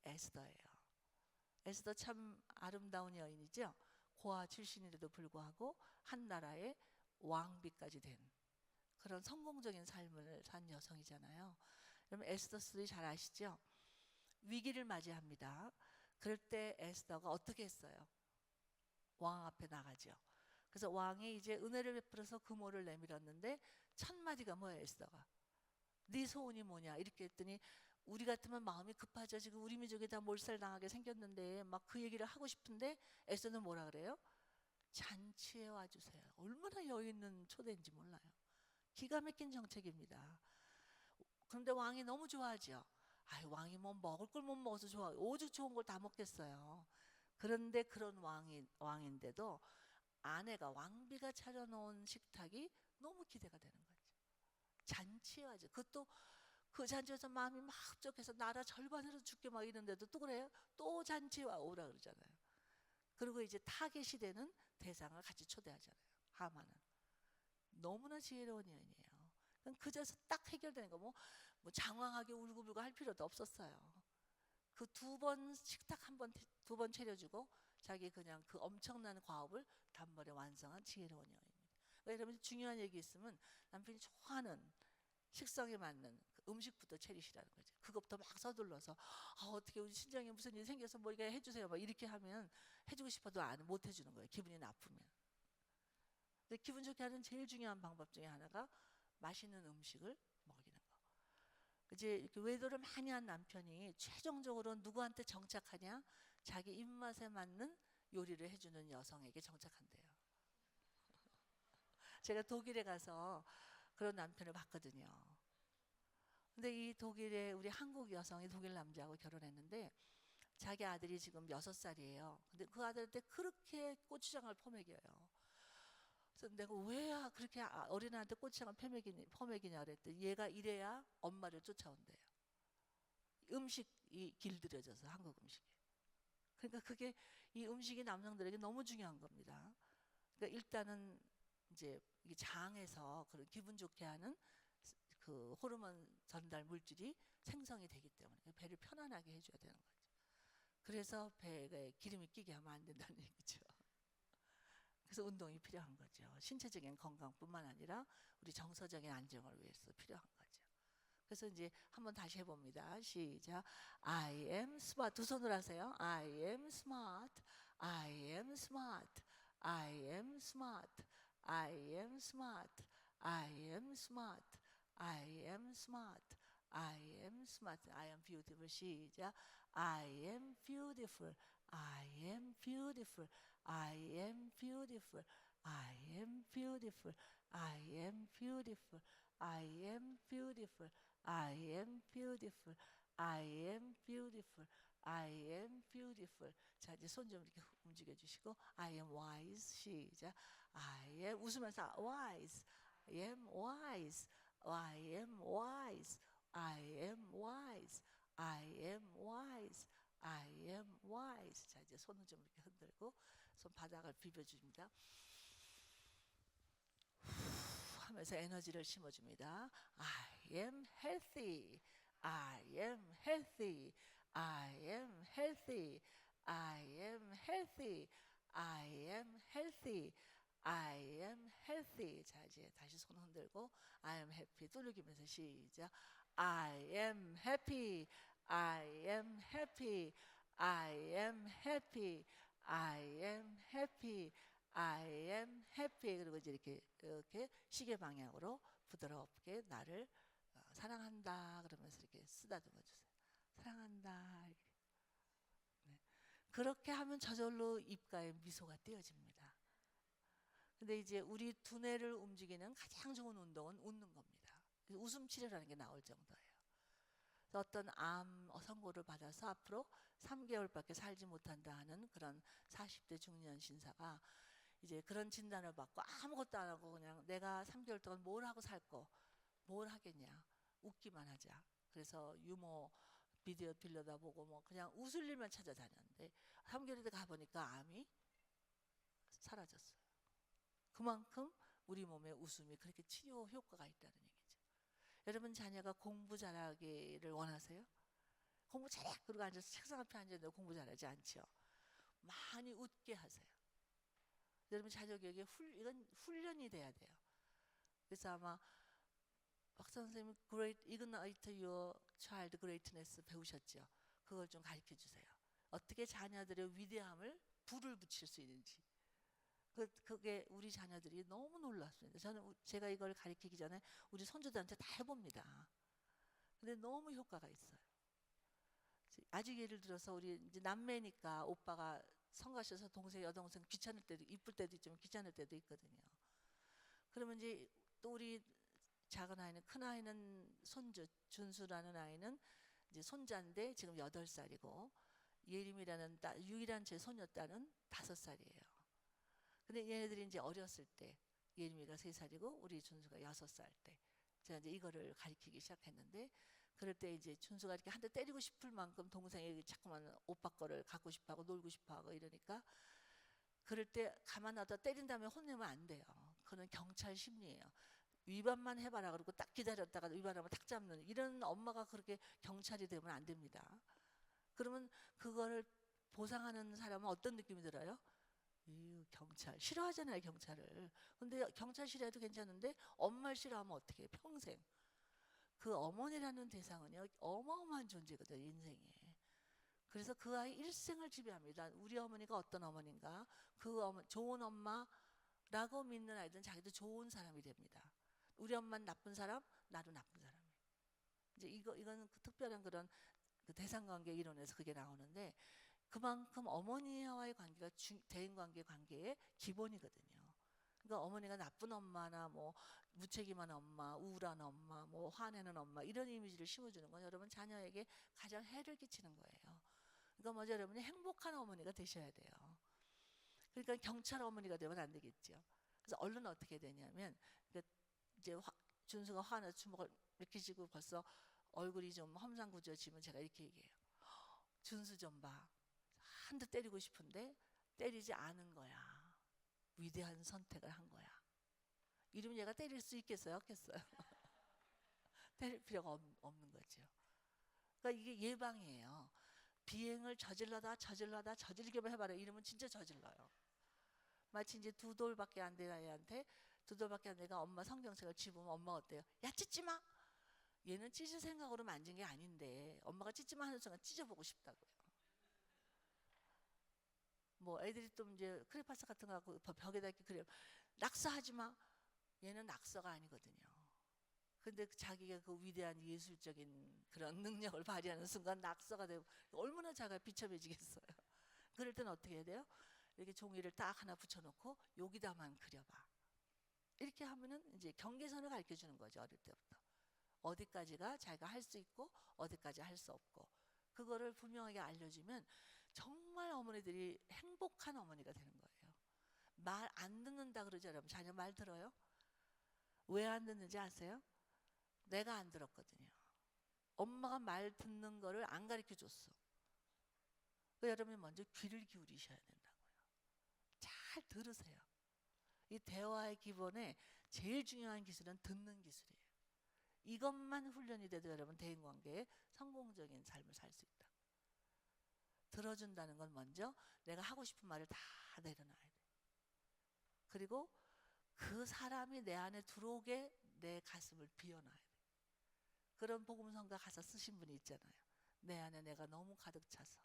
에스더예요. 에스더 참 아름다운 여인이죠. 고아 출신인데도 불구하고 한 나라의 왕비까지 된 그런 성공적인 삶을 산 여성이잖아요. 그러면 에스더스토리 잘 아시죠? 위기를 맞이합니다. 그럴 때 에스더가 어떻게 했어요? 왕 앞에 나가죠. 그래서 왕이 이제 은혜를 베풀어서 금오를 내밀었는데 첫 마디가 뭐예요? 에스더가 네 소원이 뭐냐 이렇게 했더니 우리 같으면 마음이 급하죠. 지금 우리 민족이 다 몰살당하게 생겼는데 막 그 얘기를 하고 싶은데 에스더는 뭐라 그래요? 잔치에 와주세요. 얼마나 여유 있는 초대인지 몰라요. 기가 막힌 정책입니다. 그런데 왕이 너무 좋아하죠. 왕이 뭐 먹을 걸 못 먹어서 좋아. 오죽 좋은 걸 다 먹겠어요. 그런데 그런 왕인데도 아내가 왕비가 차려놓은 식탁이 너무 기대가 되는 거죠. 잔치에 와죠. 그것도 그 잔치에서 마음이 막 흡족해서 나라 절반으로 죽게 막 이런데도 또 그래요. 또 잔치에 오라 그러잖아요. 그리고 이제 타겟이 되는 대상을 같이 초대하잖아요. 하만은 너무나 지혜로운 여인이에요. 그냥 그 자리에서 딱 해결되는 거 뭐 장황하게 울고불고 할 필요도 없었어요. 그 2번 식탁 한 번, 2번 차려주고 자기 그냥 그 엄청난 과업을 단번에 완성한 지혜로운 여인입니다. 그러니까 여러분 중요한 얘기 있으면 남편이 좋아하는 식성에 맞는 그 음식부터 차리시라는 거죠. 그것부터 막 서둘러서 어떻게 우리 친정에 무슨 일이 생겨서 뭐 이렇게 해주세요. 막 이렇게 하면 해주고 싶어도 못 해주는 거예요. 기분이 나쁘면. 근데 기분 좋게 하는 제일 중요한 방법 중에 하나가 맛있는 음식을 먹이는 거. 이제 이렇게 외도를 많이 한 남편이 최종적으로 누구한테 정착하냐? 자기 입맛에 맞는 요리를 해주는 여성에게 정착한대요. 제가 독일에 가서 그런 남편을 봤거든요. 근데 이 독일에 우리 한국 여성이 독일 남자하고 결혼했는데 자기 아들이 지금 6살이에요. 근데 그 아들한테 그렇게 고추장을 퍼먹여요. 그래서 내가 왜 그렇게 어린아이한테 고추장을 퍼먹이냐 그랬더니 얘가 이래야 엄마를 쫓아온대요. 음식이 길들여져서 한국 음식이. 그러니까 그게 이 음식이 남성들에게 너무 중요한 겁니다. 그러니까 일단은 이제 이 장에서 그런 기분 좋게 하는 그 호르몬 전달 물질이 생성이 되기 때문에 배를 편안하게 해줘야 되는 거죠. 그래서 배에 기름이 끼게 하면 안 된다는 얘기죠. 그래서 운동이 필요한 거죠. 신체적인 건강뿐만 아니라 우리 정서적인 안정을 위해서 필요한 거죠. 그래서 이제 한번 다시 해봅니다. 시작. I am smart. 두 손으로 하세요. I am smart. I am smart. I am smart. I am smart. I am smart. I am smart. I am smart. I am beautiful. 시작. I am beautiful. I am beautiful. I am beautiful. I am beautiful. I am beautiful. I am beautiful. I am beautiful. I am beautiful. I am beautiful. 자, 이제 손 좀 이렇게 움직여 주시고 I am wise. 시작. I am 웃으면서 wise. I am wise. I am wise. I am wise. I am wise. I am wise. 자, 이제 손을 좀 이렇게 흔들고 손바닥을 비벼줍니다. 하면서 에너지를 심어줍니다. I am healthy. I am healthy. I am healthy. I am healthy. I am healthy. I am healthy. 자, 이제 다시 손 흔들고 I am happy 두들기면서 시작. I am happy. I am happy. I am happy. I am happy. I am happy. 그리고 이제 이렇게 시계 방향으로 부드럽게 나를 사랑한다 그러면서 이렇게 쓰다듬어 주세요. 사랑한다. 이렇게. 네. 그렇게 하면 저절로 입가에 미소가 띄어집니다. 근데 이제 우리 두뇌를 움직이는 가장 좋은 운동은 웃는 겁니다. 웃음 치료라는 게 나올 정도예요. 어떤 암 선고를 받아서 앞으로 3개월밖에 살지 못한다 하는 그런 40대 중년 신사가 이제 그런 진단을 받고 아무것도 안 하고 그냥 내가 3개월 동안 뭘 하고 살고 뭘 하겠냐, 웃기만 하자. 그래서 유머 비디오 빌려다 보고 뭐 그냥 웃을 일만 찾아다녔는데 3개월에 가보니까 암이 사라졌어요. 그만큼 우리 몸에 웃음이 그렇게 치료 효과가 있다는 얘기죠. 여러분 자녀가 공부 잘하기를 원하세요? 공부 잘해. 그리고 앉아서 책상 앞에 앉았는데 공부 잘하지 않죠. 많이 웃게 하세요. 여러분 자녀교육에 이건 훈련이 돼야 돼요. 그래서 아마 박사 선생님 Ignite Your Child Greatness 배우셨죠? 그걸 좀 가르쳐 주세요. 어떻게 자녀들의 위대함을 불을 붙일 수 있는지. 그게 우리 자녀들이 너무 놀랐습니다. 저는 제가 이걸 가르치기 전에 우리 손주들한테 다 해봅니다. 근데 너무 효과가 있어요. 아직 예를 들어서 우리 이제 남매니까 오빠가 성가셔서 동생 여동생 귀찮을 때도 이쁠 때도 있지만 귀찮을 때도 있거든요. 그러면 이제 또 우리 작은 아이는 큰 아이는 손주 준수라는 아이는 이제 손자인데 지금 8살이고 예림이라는 유일한 제 소녀딸은 5살이에요. 근데 얘네들이 이제 어렸을 때 예림이가 3살이고 우리 준수가 6살 때 제가 이제 이거를 가르치기 시작했는데 그럴 때 이제 준수가 이렇게 한 대 때리고 싶을 만큼 동생이 자꾸만 오빠 거를 갖고 싶어하고 놀고 싶어하고 이러니까 그럴 때 가만 놔둬 때린 다음에 혼내면 안 돼요. 그건 경찰 심리예요. 위반만 해봐라 그러고 딱 기다렸다가 위반하면 딱 잡는 이런 엄마가 그렇게 경찰이 되면 안 됩니다. 그러면 그거를 보상하는 사람은 어떤 느낌이 들어요? 경찰 싫어하잖아요, 경찰을. 근데 경찰 싫어해도 괜찮은데 엄마를 싫어하면 어떻게 해요? 평생. 그 어머니라는 대상은요 어마어마한 존재거든요, 인생에. 그래서 그 아이 일생을 지배합니다. 우리 어머니가 어떤 어머니인가, 좋은 엄마라고 믿는 아이들은 자기도 좋은 사람이 됩니다. 우리 엄마는 나쁜 사람, 나도 나쁜 사람이에요. 이제 이거는 그 특별한 그런 그 대상관계 이론에서 그게 나오는데, 그만큼 어머니와의 관계가 대인관계 관계의 기본이거든요. 그러니까 어머니가 나쁜 엄마나 뭐 무책임한 엄마, 우울한 엄마, 뭐 화내는 엄마 이런 이미지를 심어주는 건 여러분 자녀에게 가장 해를 끼치는 거예요. 그러니까 먼저 여러분이 행복한 어머니가 되셔야 돼요. 그러니까 경찰 어머니가 되면 안 되겠죠. 그래서 얼른 어떻게 되냐면, 이제 준수가 화나 주먹을 이렇게 쥐고 벌써 얼굴이 좀 험상궂어지면 제가 이렇게 얘기해요. 준수 좀 봐. 한 대 때리고 싶은데 때리지 않은 거야. 위대한 선택을 한 거야. 이러면 얘가 때릴 수 있겠어요? 없겠어요? 때릴 필요가 없는 거죠. 그러니까 이게 예방이에요. 비행을 저질기만 해봐라. 이러면 진짜 저질러요. 마치 이제 2돌밖에 안 된 아이한테 2돌밖에 안 되가 엄마 성경책을 집으면 엄마가 어때요? 야, 찢지 마! 얘는 찢을 생각으로 만진 게 아닌데 엄마가 찢지 마 하는 순간 찢어보고 싶다고요. 뭐 애들이 또 이제 크레파스 같은 거 갖고 벽에다 이렇게 그려 낙서하지 마. 얘는 낙서가 아니거든요. 근데 자기가 그 위대한 예술적인 그런 능력을 발휘하는 순간 낙서가 되고 얼마나 자기가 비참해지겠어요. 그럴 때는 어떻게 해야 돼요? 이렇게 종이를 딱 하나 붙여놓고 여기다만 그려봐. 이렇게 하면은 이제 경계선을 가르쳐 주는 거죠, 어릴 때부터. 어디까지가 자기가 할 수 있고 어디까지 할 수 없고, 그거를 분명하게 알려주면 정말 어머니들이 행복한 어머니가 되는 거예요. 말 안 듣는다 그러죠, 여러분? 자녀 말 들어요? 왜 안 듣는지 아세요? 내가 안 들었거든요. 엄마가 말 듣는 거를 안 가르쳐 줬어. 여러분이 먼저 귀를 기울이셔야 된다고요. 잘 들으세요. 이 대화의 기본에 제일 중요한 기술은 듣는 기술이에요. 이것만 훈련이 돼도 여러분 대인관계에 성공적인 삶을 살 수 있다. 들어준다는 건 먼저 내가 하고 싶은 말을 다 내려놔야 돼. 그리고 그 사람이 내 안에 들어오게 내 가슴을 비워놔야 돼. 그런 복음성가 가사 쓰신 분이 있잖아요. 내 안에 내가 너무 가득 차서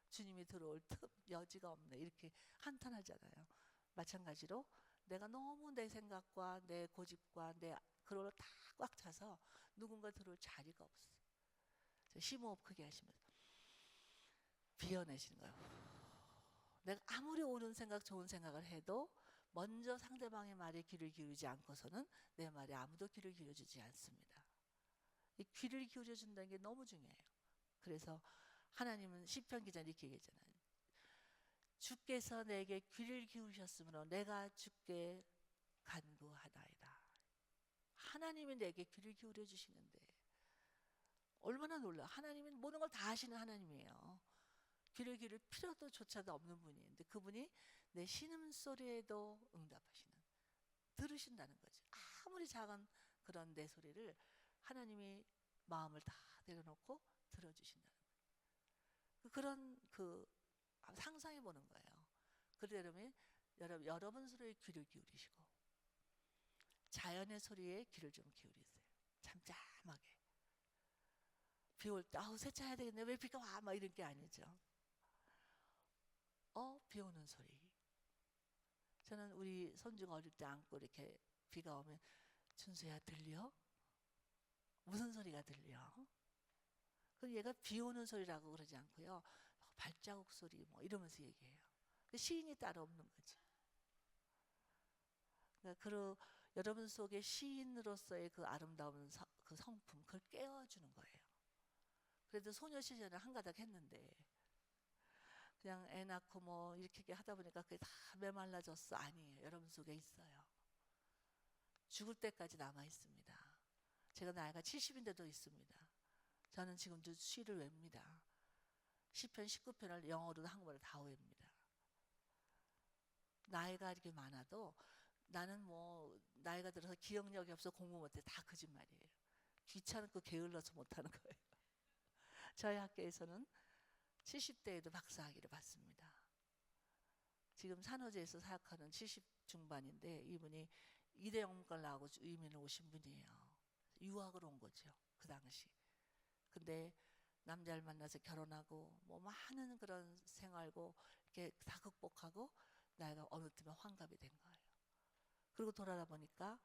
주님이 들어올 여지가 없네, 이렇게 한탄하잖아요. 마찬가지로 내가 너무 내 생각과 내 고집과 내 그걸로 다 꽉 차서 누군가 들어올 자리가 없어. 심호흡 크게 하시면서 비워내시는 거예요. 내가 아무리 옳은 생각, 좋은 생각을 해도 먼저 상대방의 말에 귀를 기울이지 않고서는 내 말에 아무도 귀를 기울여주지 않습니다. 이 귀를 기울여준다는 게 너무 중요해요. 그래서 하나님은 시편 기자는 이렇게 얘기했잖아요. 주께서 내게 귀를 기울이셨으므로 내가 주께 간구하나이다. 하나님이 내게 귀를 기울여 주시는데 얼마나 놀라. 하나님은 모든 걸 다 하시는 하나님이에요. 귀를 기울일 필요조차도 없는 분인데 그분이 내 신음소리에도 응답하시는, 들으신다는 거죠. 아무리 작은 그런 내 소리를 하나님이 마음을 다 내려놓고 들어주신다는 거예요. 그런 상상해 보는 거예요. 그러려면 여러분 소리에 귀를 기울이시고 자연의 소리에 귀를 좀 기울이세요. 잠잠하게. 비 올 때 세차해야 되겠네, 왜 비가 와, 막 이런 게 아니죠. 비 오는 소리. 저는 우리 손주가 어릴 때 안고 이렇게 비가 오면 준수야 들려? 무슨 소리가 들려? 그럼 얘가 비 오는 소리라고 그러지 않고요, 발자국 소리 뭐 이러면서 얘기해요. 시인이 따로 없는 거지. 그러니까 여러분 속에 시인으로서의 그 아름다운 그 성품, 그걸 깨워주는 거예요. 그래도 소녀 시절에 한가닥 했는데 그냥 애 낳고 뭐 이렇게 하다 보니까 그게 다 메말라졌어. 아니에요. 여러분 속에 있어요. 죽을 때까지 남아 있습니다. 제가 나이가 70인데도 있습니다. 저는 지금도 시를 외웁니다. 시편 19편을 영어로도 한국어로 다 외웁니다. 나이가 이렇게 많아도 나는 뭐 나이가 들어서 기억력이 없어 공부 못해, 다 거짓말이에요. 귀찮고 게을러서 못하는 거예요. 저희 학교에서는 70대에도 박사학위를 받습니다. 지금 산호제에서 사역하는 70 중반인데 이분이 이대 영문과를 나오고 이민을 오신 분이에요. 유학을 온 거죠. 그 당시. 근데 남자를 만나서 결혼하고 뭐 많은 그런 생활고 이렇게 다 극복하고 나이가 어느 틈에 환갑이 된 거예요. 그리고 돌아다 보니까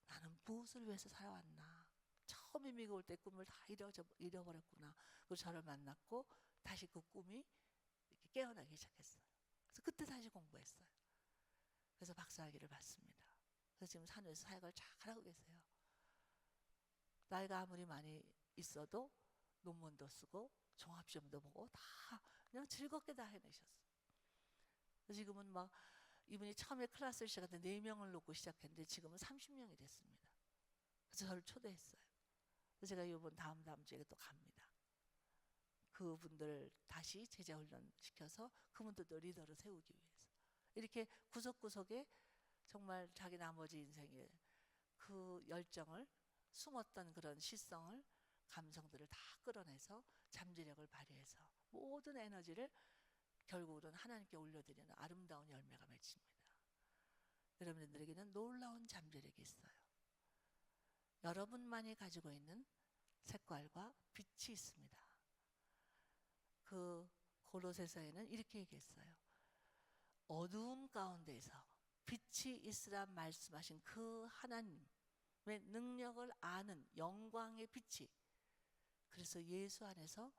나는 무엇을 위해서 살아왔나. 처음에 미국 올 때 꿈을 다 잃어버렸구나. 그리고 저를 만났고 다시 그 꿈이 이렇게 깨어나기 시작했어요. 그래서 그때 다시 공부했어요. 그래서 박사학위를 받습니다. 그래서 지금 산후에서 사역을 잘하고 계세요. 나이가 아무리 많이 있어도 논문도 쓰고 종합시험도 보고 다 그냥 즐겁게 다 해내셨어요. 지금은 막 이분이 처음에 클래스를 시작할 때 4명을 놓고 시작했는데 지금은 30명이 됐습니다. 그래서 저를 초대했어요. 그래서 제가 이번 다음 주에 또 갑니다. 그분들 다시 제자훈련 시켜서 그분들도 리더를 세우기 위해서 이렇게 구석구석에 정말 자기 나머지 인생에 그 열정을 숨었던 그런 시성을 감성들을 다 끌어내서 잠재력을 발휘해서 모든 에너지를 결국은 하나님께 올려드리는 아름다운 열매가 맺힙니다. 여러분들에게는 놀라운 잠재력이 있어요. 여러분만이 가지고 있는 색깔과 빛이 있습니다. 그 고로새서에는 이렇게 얘기했어요. 어두움 가운데에서 빛이 있으라 말씀하신 그 하나님의 능력을 아는 영광의 빛이 그래서 예수 안에서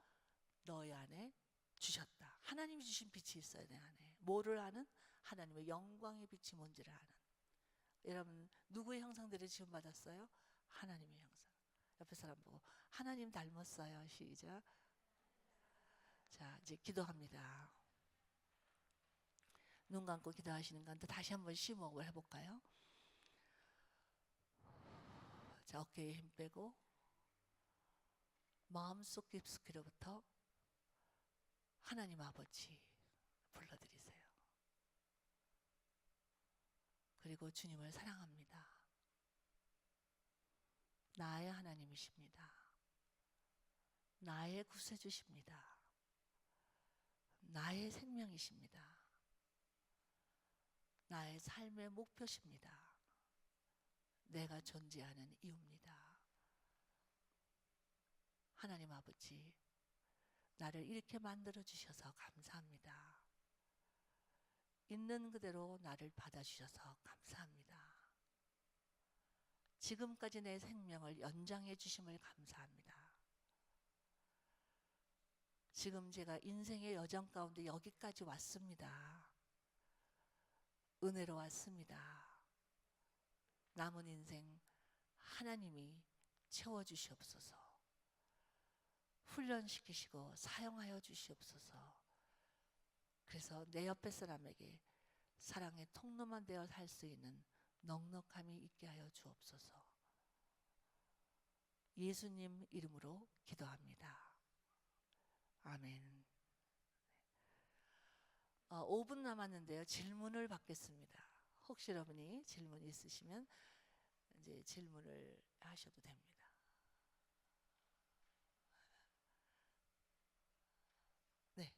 너희 안에 주셨다. 하나님이 주신 빛이 있어요. 내 안에. 뭐를 아는? 하나님의 영광의 빛이 뭔지를 아는. 여러분 누구의 형상들을 지음받았어요? 하나님의 형상. 옆에 사람 보고 하나님 닮았어요. 시작. 자 이제 기도합니다. 눈 감고 기도하시는 가운데 다시 한번 심호흡을 해볼까요? 자 어깨에 힘 빼고 마음속 깊숙이로부터 하나님 아버지 불러드리세요. 그리고 주님을 사랑합니다. 나의 하나님이십니다. 나의 구세주십니다. 나의 생명이십니다. 나의 삶의 목표십니다. 내가 존재하는 이유입니다. 하나님 아버지, 나를 이렇게 만들어 주셔서 감사합니다. 있는 그대로 나를 받아주셔서 감사합니다. 지금까지 내 생명을 연장해 주심을 감사합니다. 지금 제가 인생의 여정 가운데 여기까지 왔습니다. 은혜로 왔습니다. 남은 인생 하나님이 채워주시옵소서. 훈련시키시고 사용하여 주시옵소서. 그래서 내 옆에 사람에게 사랑의 통로만 되어 살 수 있는 넉넉함이 있게 하여 주옵소서. 예수님 이름으로 기도합니다. 아멘. 5분 남았는데요. 질문을 받겠습니다. 혹시 여러분이 질문 있으시면 이제 질문을 하셔도 됩니다. 네.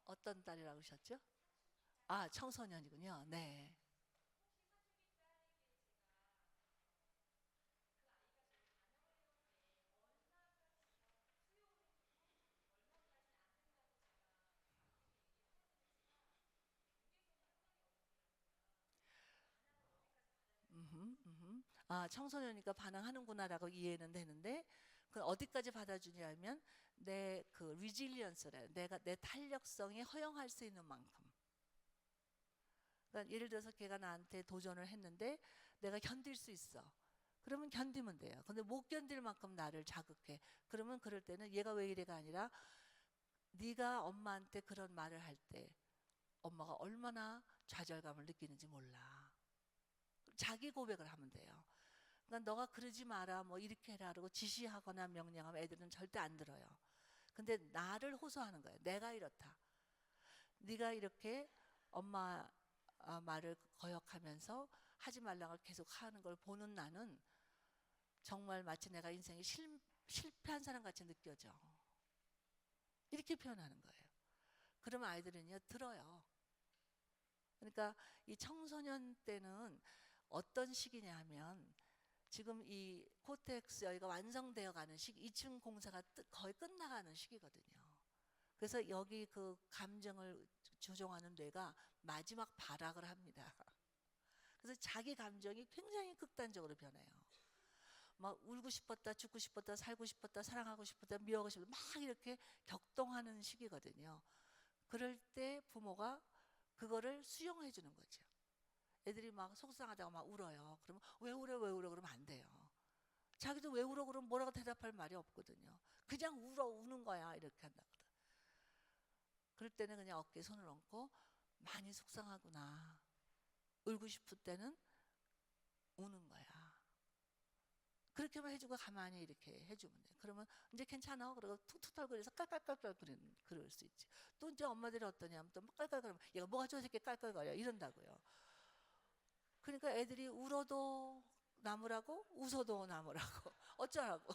어떤 딸이라고 하셨죠? 아, 청소년이군요. 네. 아, 청소년이니까 반항하는구나라고 이해는 되는데 그 어디까지 받아주냐면 내 그 리질리언스래 내가 내 탄력성이 허용할 수 있는 만큼. 그러니까 예를 들어서 걔가 나한테 도전을 했는데 내가 견딜 수 있어. 그러면 견디면 돼요. 근데 못 견딜 만큼 나를 자극해. 그러면 그럴 때는 얘가 왜 이래가 아니라 네가 엄마한테 그런 말을 할 때 엄마가 얼마나 좌절감을 느끼는지 몰라. 자기 고백을 하면 돼요. 그러니까 너가 그러지 마라 뭐 이렇게 해라 그러고 지시하거나 명령하면 애들은 절대 안 들어요. 근데 나를 호소하는 거예요. 내가 이렇다. 네가 이렇게 엄마 말을 거역하면서 하지 말라고 계속 하는 걸 보는 나는 정말 마치 내가 인생에 실패한 사람 같이 느껴져. 이렇게 표현하는 거예요. 그러면 아이들은요, 들어요. 그러니까 이 청소년 때는 어떤 시기냐 하면 지금 이 코텍스 여기가 완성되어 가는 시기, 이층 공사가 거의 끝나가는 시기거든요. 그래서 여기 그 감정을 조종하는 뇌가 마지막 발악을 합니다. 그래서 자기 감정이 굉장히 극단적으로 변해요. 막 울고 싶었다, 죽고 싶었다, 살고 싶었다, 사랑하고 싶었다, 미워하고 싶었다, 막 이렇게 격동하는 시기거든요. 그럴 때 부모가 그거를 수용해 주는 거죠. 애들이 막 속상하다고 막 울어요. 그러면 왜 울어, 왜 울어? 그러면 안 돼요. 자기도 왜 울어? 그러면 뭐라고 대답할 말이 없거든요. 그냥 울어, 우는 거야. 이렇게 한다거든. 그럴 때는 그냥 어깨에 손을 얹고 많이 속상하구나. 울고 싶을 때는 우는 거야. 그렇게만 해주고 가만히 이렇게 해주면 돼. 그러면 이제 괜찮아. 그러고 툭툭 털거려서 깔깔깔깔 그럴 수 있지. 또 이제 엄마들이 어떠냐면 또 막 깔깔거리면 얘가 뭐가 좋아서 이렇게 깔깔거려 이런다고요. 그러니까 애들이 울어도 나무라고 웃어도 나무라고 어쩌라고.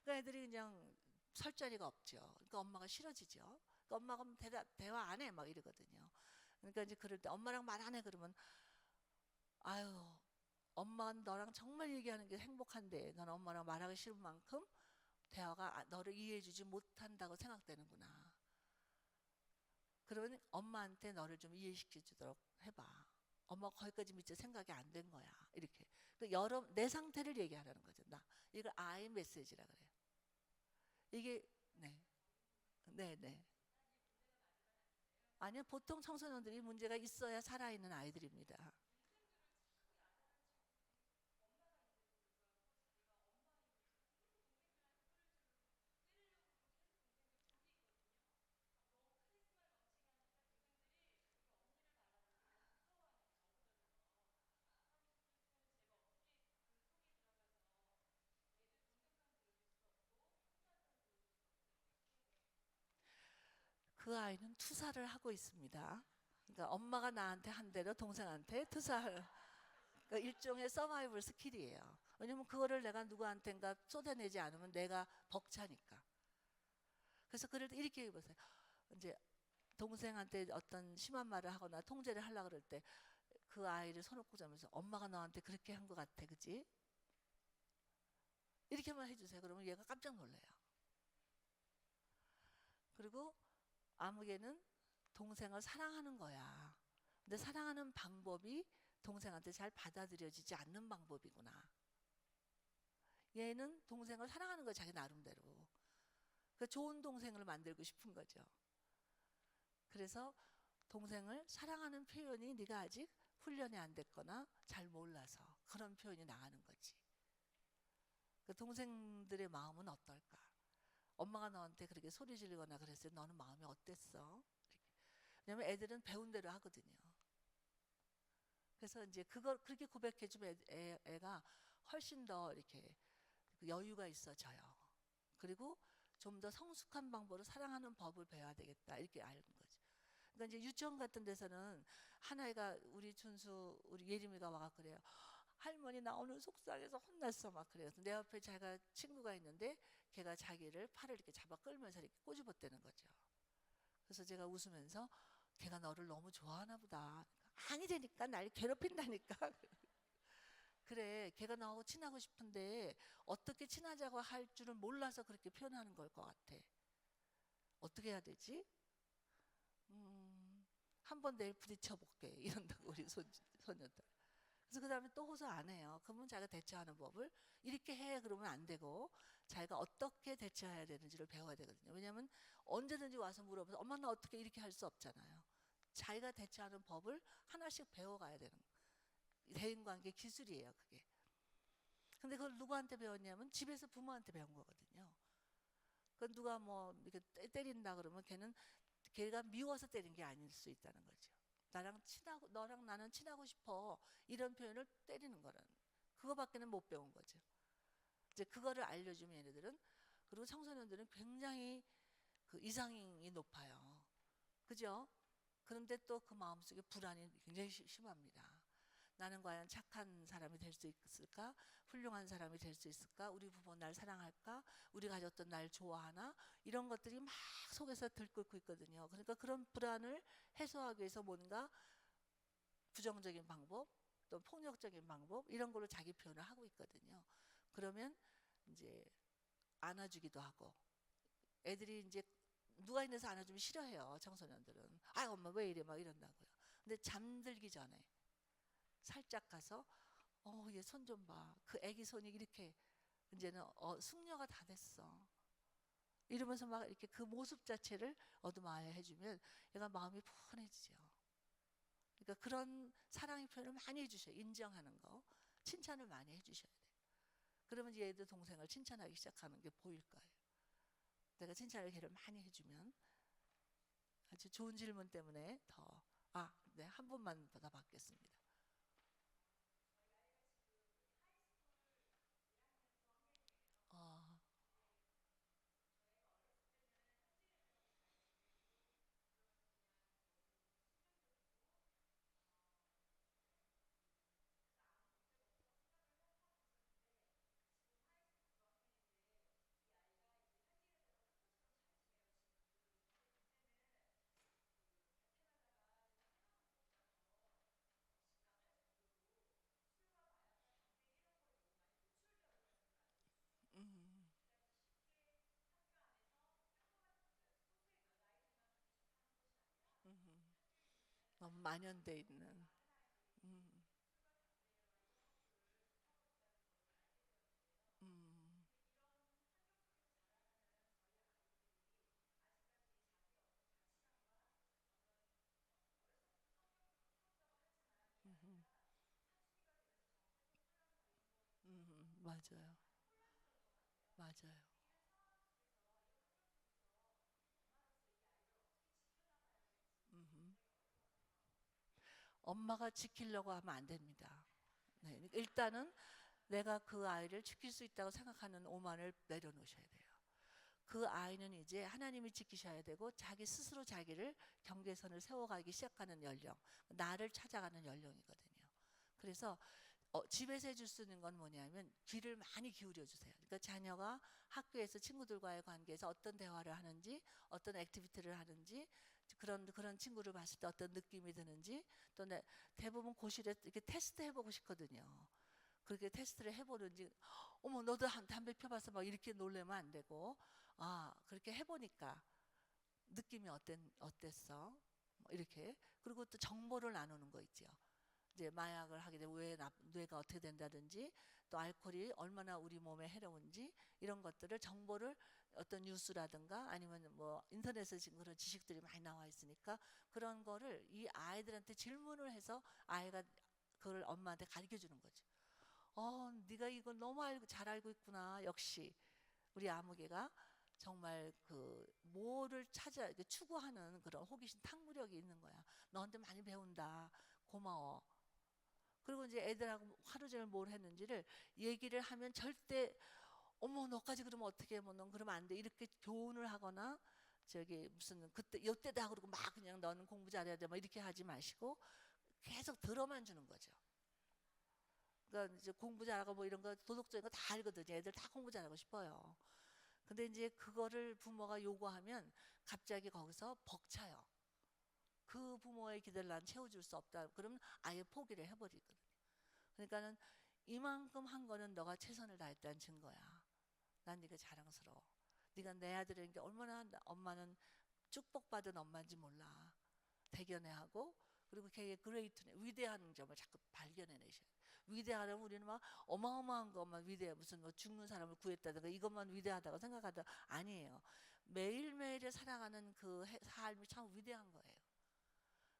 그러니까 애들이 그냥 설 자리가 없죠. 그러니까 엄마가 싫어지죠. 그러니까 엄마가 대화 안 해 막 이러거든요. 그러니까 이제 그럴 때 엄마랑 말 안 해 그러면 아유 엄마가 너랑 정말 얘기하는 게 행복한데 너는 엄마랑 말하기 싫은 만큼 대화가 너를 이해해주지 못한다고 생각되는구나. 그러면 엄마한테 너를 좀 이해시켜주도록 해봐. 엄마가 거기까지 미처 생각이 안 된 거야. 이렇게. 내 상태를 얘기하라는 거죠. 이걸 I 메시지라 그래요. 이게 네, 네, 네. 아니요, 보통 청소년들이 문제가 있어야 살아있는 아이들입니다. 그 아이는 투사를 하고 있습니다. 그러니까 엄마가 나한테 한 대로 동생한테 투사를. 그러니까 일종의 서바이벌 스킬이에요. 왜냐면 그거를 내가 누구한테인가 쏟아내지 않으면 내가 벅차니까. 그래서 그럴 때 이렇게 해보세요. 이제 동생한테 어떤 심한 말을 하거나 통제를 하려고 그럴 때 그 아이를 손을 잡으면서 엄마가 너한테 그렇게 한 것 같아, 그지? 이렇게만 해주세요. 그러면 얘가 깜짝 놀래요. 그리고 아무개는 동생을 사랑하는 거야. 근데 사랑하는 방법이 동생한테 잘 받아들여지지 않는 방법이구나. 얘는 동생을 사랑하는 거야, 자기 나름대로. 그 좋은 동생을 만들고 싶은 거죠. 그래서 동생을 사랑하는 표현이 네가 아직 훈련이 안 됐거나 잘 몰라서 그런 표현이 나가는 거지. 그 동생들의 마음은 어떨까? 엄마가 너한테 그렇게 소리 지르거나 그랬을 때 너는 마음이 어땠어? 왜냐면 애들은 배운 대로 하거든요. 그래서 이제 그걸 그렇게 고백해주면 애가 훨씬 더 이렇게 여유가 있어져요. 그리고 좀 더 성숙한 방법으로 사랑하는 법을 배워야 되겠다 이렇게 아는 거죠. 그러니까 이제 유치원 같은 데서는 한 아이가 우리 준수 우리 예림이가 와가 그래요. 할머니 나 오늘 속상해서 혼났어 막 그래요. 내 옆에 자기가 친구가 있는데 걔가 자기를 팔을 이렇게 잡아 끌면서 이렇게 꼬집었다는 거죠. 그래서 제가 웃으면서 걔가 너를 너무 좋아하나 보다. 아니라니까 날 괴롭힌다니까. 그래 걔가 나하고 친하고 싶은데 어떻게 친하자고 할 줄을 몰라서 그렇게 표현하는 걸 것 같아. 어떻게 해야 되지? 한번 내일 부딪혀 볼게 이런다고 우리 소녀들. 그래서 그 다음에 또 호소 안 해요. 그러면 자기가 대처하는 법을 이렇게 해 그러면 안 되고 자기가 어떻게 대처해야 되는지를 배워야 되거든요. 왜냐하면 언제든지 와서 물어봐서 엄마 나 어떻게 이렇게 할 수 없잖아요. 자기가 대처하는 법을 하나씩 배워가야 되는 대인관계 기술이에요 그게. 근데 그걸 누구한테 배웠냐면 집에서 부모한테 배운 거거든요. 그 누가 뭐 이렇게 때린다 그러면 걔가 미워서 때린 게 아닐 수 있다는 거죠. 너랑 나는 친하고 싶어 이런 표현을 때리는 거는 그거밖에는 못 배운 거죠. 이제 그거를 알려주면 얘네들은. 그리고 청소년들은 굉장히 그 이상이 높아요. 그죠? 그런데 또 그 마음속에 불안이 굉장히 심합니다. 나는 과연 착한 사람이 될 수 있을까? 훌륭한 사람이 될 수 있을까? 우리 부모 날 사랑할까? 우리 가족도 날 좋아하나? 이런 것들이 막 속에서 들끓고 있거든요. 그러니까 그런 불안을 해소하기 위해서 뭔가 부정적인 방법, 또 폭력적인 방법 이런 걸로 자기 표현을 하고 있거든요. 그러면 이제 안아주기도 하고 애들이 이제 누가 있는서 안아주면 싫어해요. 청소년들은. 아 엄마 왜 이래 막 이런다고요. 근데 잠들기 전에 살짝 가서 얘 손 좀 봐. 그 애기 손이 이렇게 이제는 숙녀가 다 됐어. 이러면서 막 이렇게 그 모습 자체를 어드마이어 해주면 얘가 마음이 푸근해지죠. 그러니까 그런 사랑의 표현을 많이 해주셔요. 인정하는 거, 칭찬을 많이 해주셔야 돼요. 그러면 이제 애들 동생을 칭찬하기 시작하는 게 보일 거예요. 내가 칭찬을 걔를 많이 해주면. 아주 좋은 질문 때문에 네, 한 번만 더 받겠습니다. 어, 음, 음, 너무 만연돼 있는. 음, 음, 맞아요, 맞아요. 음, 엄마가 지키려고 하면 안 됩니다. 네, 일단은 내가 그 아이를 지킬 수 있다고 생각하는 오만을 내려놓으셔야 돼요. 그 아이는 이제 하나님이 지키셔야 되고 자기 스스로 자기를 경계선을 세워가기 시작하는 연령, 나를 찾아가는 연령이거든요. 그래서 집에서 해줄 수 있는 건 뭐냐면 귀를 많이 기울여 주세요. 그러니까 자녀가 학교에서 친구들과의 관계에서 어떤 대화를 하는지, 어떤 액티비티를 하는지, 그런 친구를 봤을 때 어떤 느낌이 드는지, 또 대부분 고실에 이렇게 테스트 해보고 싶거든요. 그렇게 테스트를 해보는지, 어머 너도 담배 펴봤어 막 이렇게 놀래면 안 되고, 그렇게 해보니까 느낌이 어땠어? 뭐 이렇게. 그리고 또 정보를 나누는 거 있죠. 이제 마약을 하게 되면 왜 뇌가 어떻게 된다든지, 또 알코올이 얼마나 우리 몸에 해로운지, 이런 것들을 정보를 어떤 뉴스라든가 아니면 뭐 인터넷에 지금 그런 지식들이 많이 나와 있으니까 그런 거를 이 아이들한테 질문을 해서 아이가 그걸 엄마한테 가르쳐 주는 거죠. 네가 이거 너무 잘 알고 있구나. 역시 우리 아무개가 정말 그 뭐를 추구하는 그런 호기심, 탐구력이 있는 거야. 너한테 많이 배운다. 고마워. 그리고 이제 애들하고 하루 종일 뭘 했는지를 얘기를 하면 절대 어머 너까지 그러면 어떻게 해? 넌 그러면 안 돼. 이렇게 교훈을 하거나 저기 무슨 그때 요때다 그러고 막 그냥 너는 공부 잘해야 돼. 막 이렇게 하지 마시고 계속 들어만 주는 거죠. 그러니까 이제 공부 잘하고 뭐 이런 거 도덕적인 거 다 알거든요. 애들 다 공부 잘하고 싶어요. 근데 이제 그거를 부모가 요구하면 갑자기 거기서 벅차요. 그 부모의 기대를 난 채워줄 수 없다. 그러면 아예 포기를 해버리거든요. 그러니까는 이만큼 한 거는 너가 최선을 다했다는 증거야. 난 네가 자랑스러워. 네가 내 아들인 게 얼마나 엄마는 축복받은 엄마인지 몰라. 대견해하고 그리고 걔의 그레이트네 위대한 점을 자꾸 발견해내셔야 돼. 위대하다면 우리는 막 어마어마한 것만 위대해. 무슨 뭐 죽는 사람을 구했다든가 이것만 위대하다고 생각하다 아니에요. 매일매일 살아가는 그 삶이 참 위대한 거예요.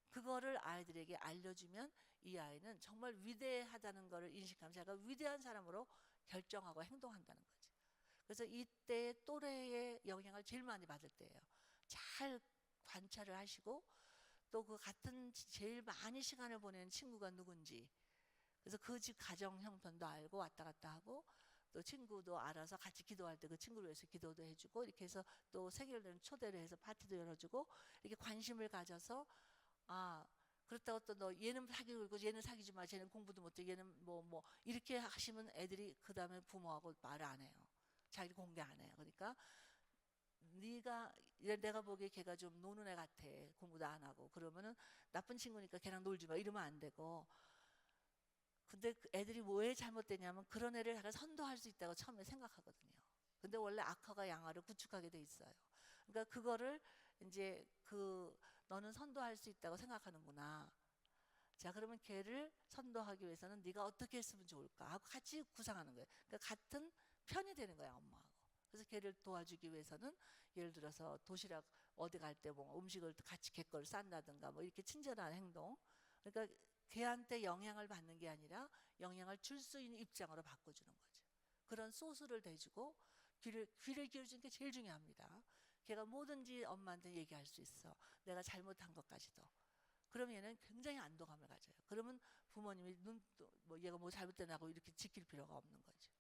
그거를 아이들에게 알려주면 이 아이는 정말 위대하다는 것을 인식하면 제가 위대한 사람으로 결정하고 행동한다는 거지. 그래서 이때 또래의 영향을 제일 많이 받을 때예요. 잘 관찰을 하시고 또 그 같은 제일 많이 시간을 보내는 친구가 누군지, 그래서 그 집 가정 형편도 알고 왔다 갔다 하고 또 친구도 알아서 같이 기도할 때 그 친구를 위해서 기도도 해주고 이렇게 해서 또 생일을 초대를 해서 파티도 열어주고 이렇게 관심을 가져서 아 그렇다고 또 너 얘는 사귀고 있고 얘는 사귀지 마. 쟤는 공부도 못해. 얘는 뭐 이렇게 하시면 애들이 그 다음에 부모하고 말을 안 해요. 자기 공개 안 해요. 그러니까 네가 내가 보기에 걔가 좀 노는 애 같아. 공부도 안 하고 그러면은 나쁜 친구니까 걔랑 놀지 마 이러면 안 되고. 근데 그 애들이 왜 잘못되냐면 그런 애를 자기가 선도할 수 있다고 처음에 생각하거든요. 근데 원래 악화가 양화를 구축하게 돼 있어요. 그러니까 그거를 이제 너는 선도할 수 있다고 생각하는구나. 자, 그러면 걔를 선도하기 위해서는 네가 어떻게 했으면 좋을까 하고 같이 구상하는 거예요. 그러니까 같은 편이 되는 거야, 엄마하고. 그래서 걔를 도와주기 위해서는 예를 들어서 도시락 어디 갈 때 뭐 음식을 같이 걔 걸 싼다든가 뭐 이렇게 친절한 행동. 그러니까 걔한테 영향을 받는 게 아니라 영향을 줄 수 있는 입장으로 바꿔주는 거죠. 그런 소스를 대주고 귀를 기울이는 게 제일 중요합니다. 걔가 뭐든지 엄마한테 얘기할 수 있어. 내가 잘못한 것까지도. 그러면 얘는 굉장히 안도감을 가져요. 그러면 부모님이 뭐 얘가 뭐 잘못되나고 이렇게 지킬 필요가 없는 거죠.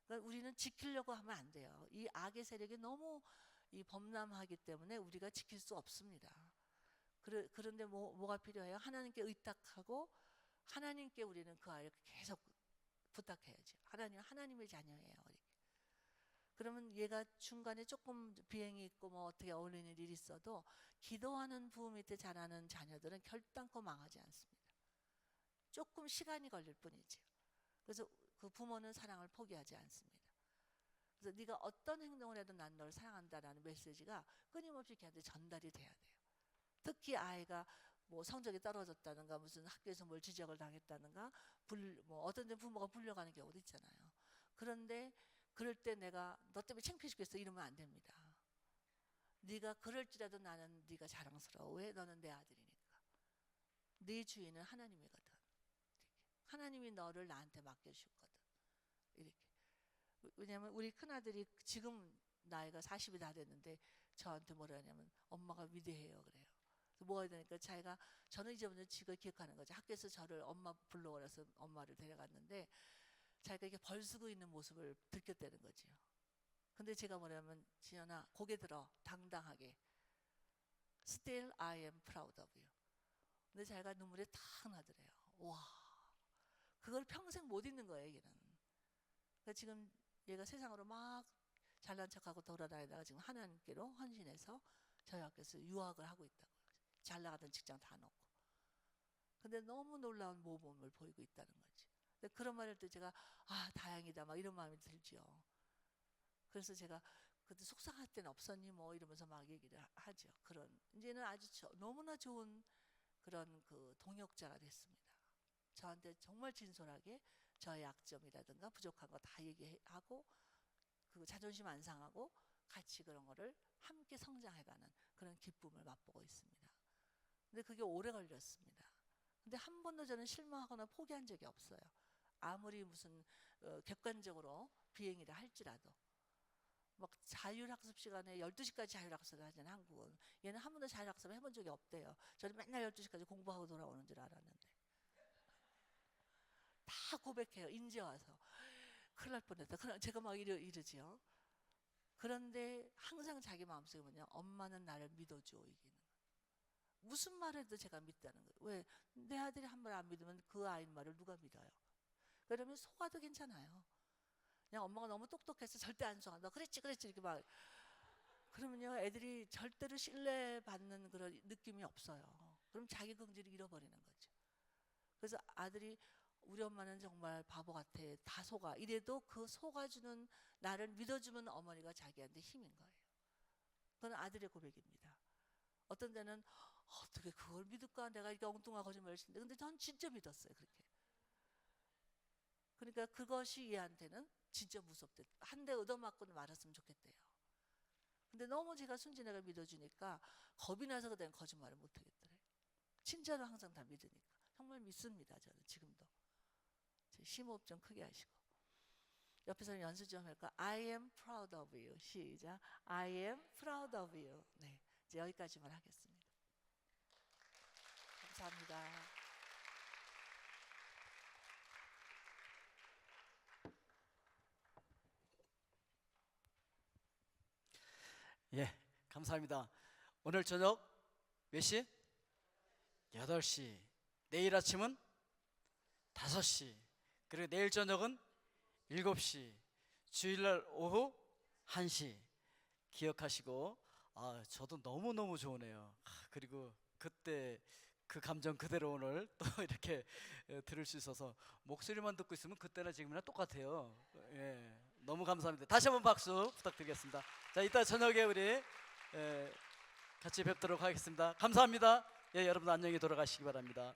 그러니까 우리는 지키려고 하면 안 돼요. 이 악의 세력이 너무 이 범람하기 때문에 우리가 지킬 수 없습니다. 그런데 뭐가 필요해요? 하나님께 의탁하고 하나님께 우리는 그 아이를 계속 부탁해야죠. 하나님의 자녀예요. 그러면 얘가 중간에 조금 비행이 있고 뭐 어떻게 어울리는 일이 있어도 기도하는 부모 밑에 자라는 자녀들은 결단코 망하지 않습니다. 조금 시간이 걸릴 뿐이지. 그래서 그 부모는 사랑을 포기하지 않습니다. 그래서 네가 어떤 행동을 해도 난 널 사랑한다라는 메시지가 끊임없이 걔한테 전달이 돼야 돼요. 특히 아이가 뭐 성적이 떨어졌다든가 무슨 학교에서 뭘 지적을 당했다든가 뭐 어떤 데 부모가 불려가는 경우도 있잖아요. 그런데 그럴 때 내가 너 때문에 창피해 죽겠어 이러면 안 됩니다. 네가 그럴지라도 나는 네가 자랑스러워. 왜? 너는 내 아들이니까. 네 주인은 하나님이거든. 하나님이 너를 나한테 맡겨주셨거든. 이렇게. 왜냐하면 우리 큰아들이 지금 나이가 40이 다 됐는데 저한테 뭐라 하냐면 엄마가 위대해요 그래요. 뭐 해야 되니까 자기가 저는 이제부터 지가 기억하는 거죠. 학교에서 저를 엄마 불러오라서 엄마를 데려갔는데 자기가 이렇게 벌쓰고 있는 모습을 들켰다는 거죠. 근데 제가 뭐냐면 지연아 고개 들어 당당하게 Still I am proud of you. 근데 자기가 눈물이 탁 나더래요. 와, 그걸 평생 못 잊는 거예요 얘는. 그러니까 지금 얘가 세상으로 막 잘난 척하고 돌아다니다가 지금 하나님께로 헌신해서 저희 학교에서 유학을 하고 있다고요. 잘 나가던 직장 다 놓고. 근데 너무 놀라운 모범을 보이고 있다는 거지. 근데 그런 말을 때 제가 다행이다 막 이런 마음이 들죠. 그래서 제가 그때 속상할 때는 없었니 뭐 이러면서 막 얘기를 하죠. 그런 이제는 아주 너무나 좋은 그런 그 동역자가 됐습니다. 저한테 정말 진솔하게 저의 약점이라든가 부족한 거 다 얘기하고 그 자존심 안 상하고 같이 그런 거를 함께 성장해가는 그런 기쁨을 맛보고 있습니다. 근데 그게 오래 걸렸습니다. 근데 한 번도 저는 실망하거나 포기한 적이 없어요. 아무리 무슨 객관적으로 비행이라 할지라도 막 자율학습 시간에 12시까지 자율학습을 하잖아요. 한국은. 얘는 한 번도 자율학습을 해본 적이 없대요. 저는 맨날 12시까지 공부하고 돌아오는 줄 알았는데 다 고백해요. 인제 와서 큰일 날 뻔했다. 그럼 제가 막 이러지요. 그런데 항상 자기 마음속에 뭐냐, 엄마는 나를 믿어줘 이기는. 무슨 말해도 제가 믿다는 거예요. 왜? 내 아들이 한 말 안 믿으면 그 아이 말을 누가 믿어요? 그러면 속아도 괜찮아요. 그냥 엄마가 너무 똑똑해서 절대 안 속아. 너 그랬지 이렇게 막. 그러면요 애들이 절대로 신뢰받는 그런 느낌이 없어요. 그럼 자기 긍지를 잃어버리는 거죠. 그래서 아들이 우리 엄마는 정말 바보 같아 다 속아 이래도 그 속아주는 나를 믿어주는 어머니가 자기한테 힘인 거예요. 그건 아들의 고백입니다. 어떤 데는 어떻게 그걸 믿을까 내가 이렇게 엉뚱한 거짓말을 했는데 근데 전 진짜 믿었어요 그렇게. 그러니까 그것이 얘한테는 진짜 무섭대. 한 대 얻어맞고 말았으면 좋겠대요. 근데 너무 제가 순진하게 믿어주니까 겁이 나서 그다음 거짓말을 못하겠더래. 친절은 항상 다 믿으니까 정말 믿습니다. 저는 지금도. 심호흡 좀 크게 하시고 옆에서 연습 좀 할까? I am proud of you. 시작. I am proud of you. 네, 이제 여기까지만 하겠습니다. 감사합니다. 예, 감사합니다. 오늘 저녁 몇 시? 8시, 내일 아침은 5시, 그리고 내일 저녁은 7시, 주일날 오후 1시 기억하시고, 저도 너무너무 좋으네요. 그리고 그때 그 감정 그대로 오늘 또 이렇게 들을 수 있어서 목소리만 듣고 있으면 그때나 지금이나 똑같아요. 예, 너무 감사합니다. 다시 한번 박수 부탁드리겠습니다. 자, 이따 저녁에 우리 같이 뵙도록 하겠습니다. 감사합니다. 예, 여러분 안녕히 돌아가시기 바랍니다.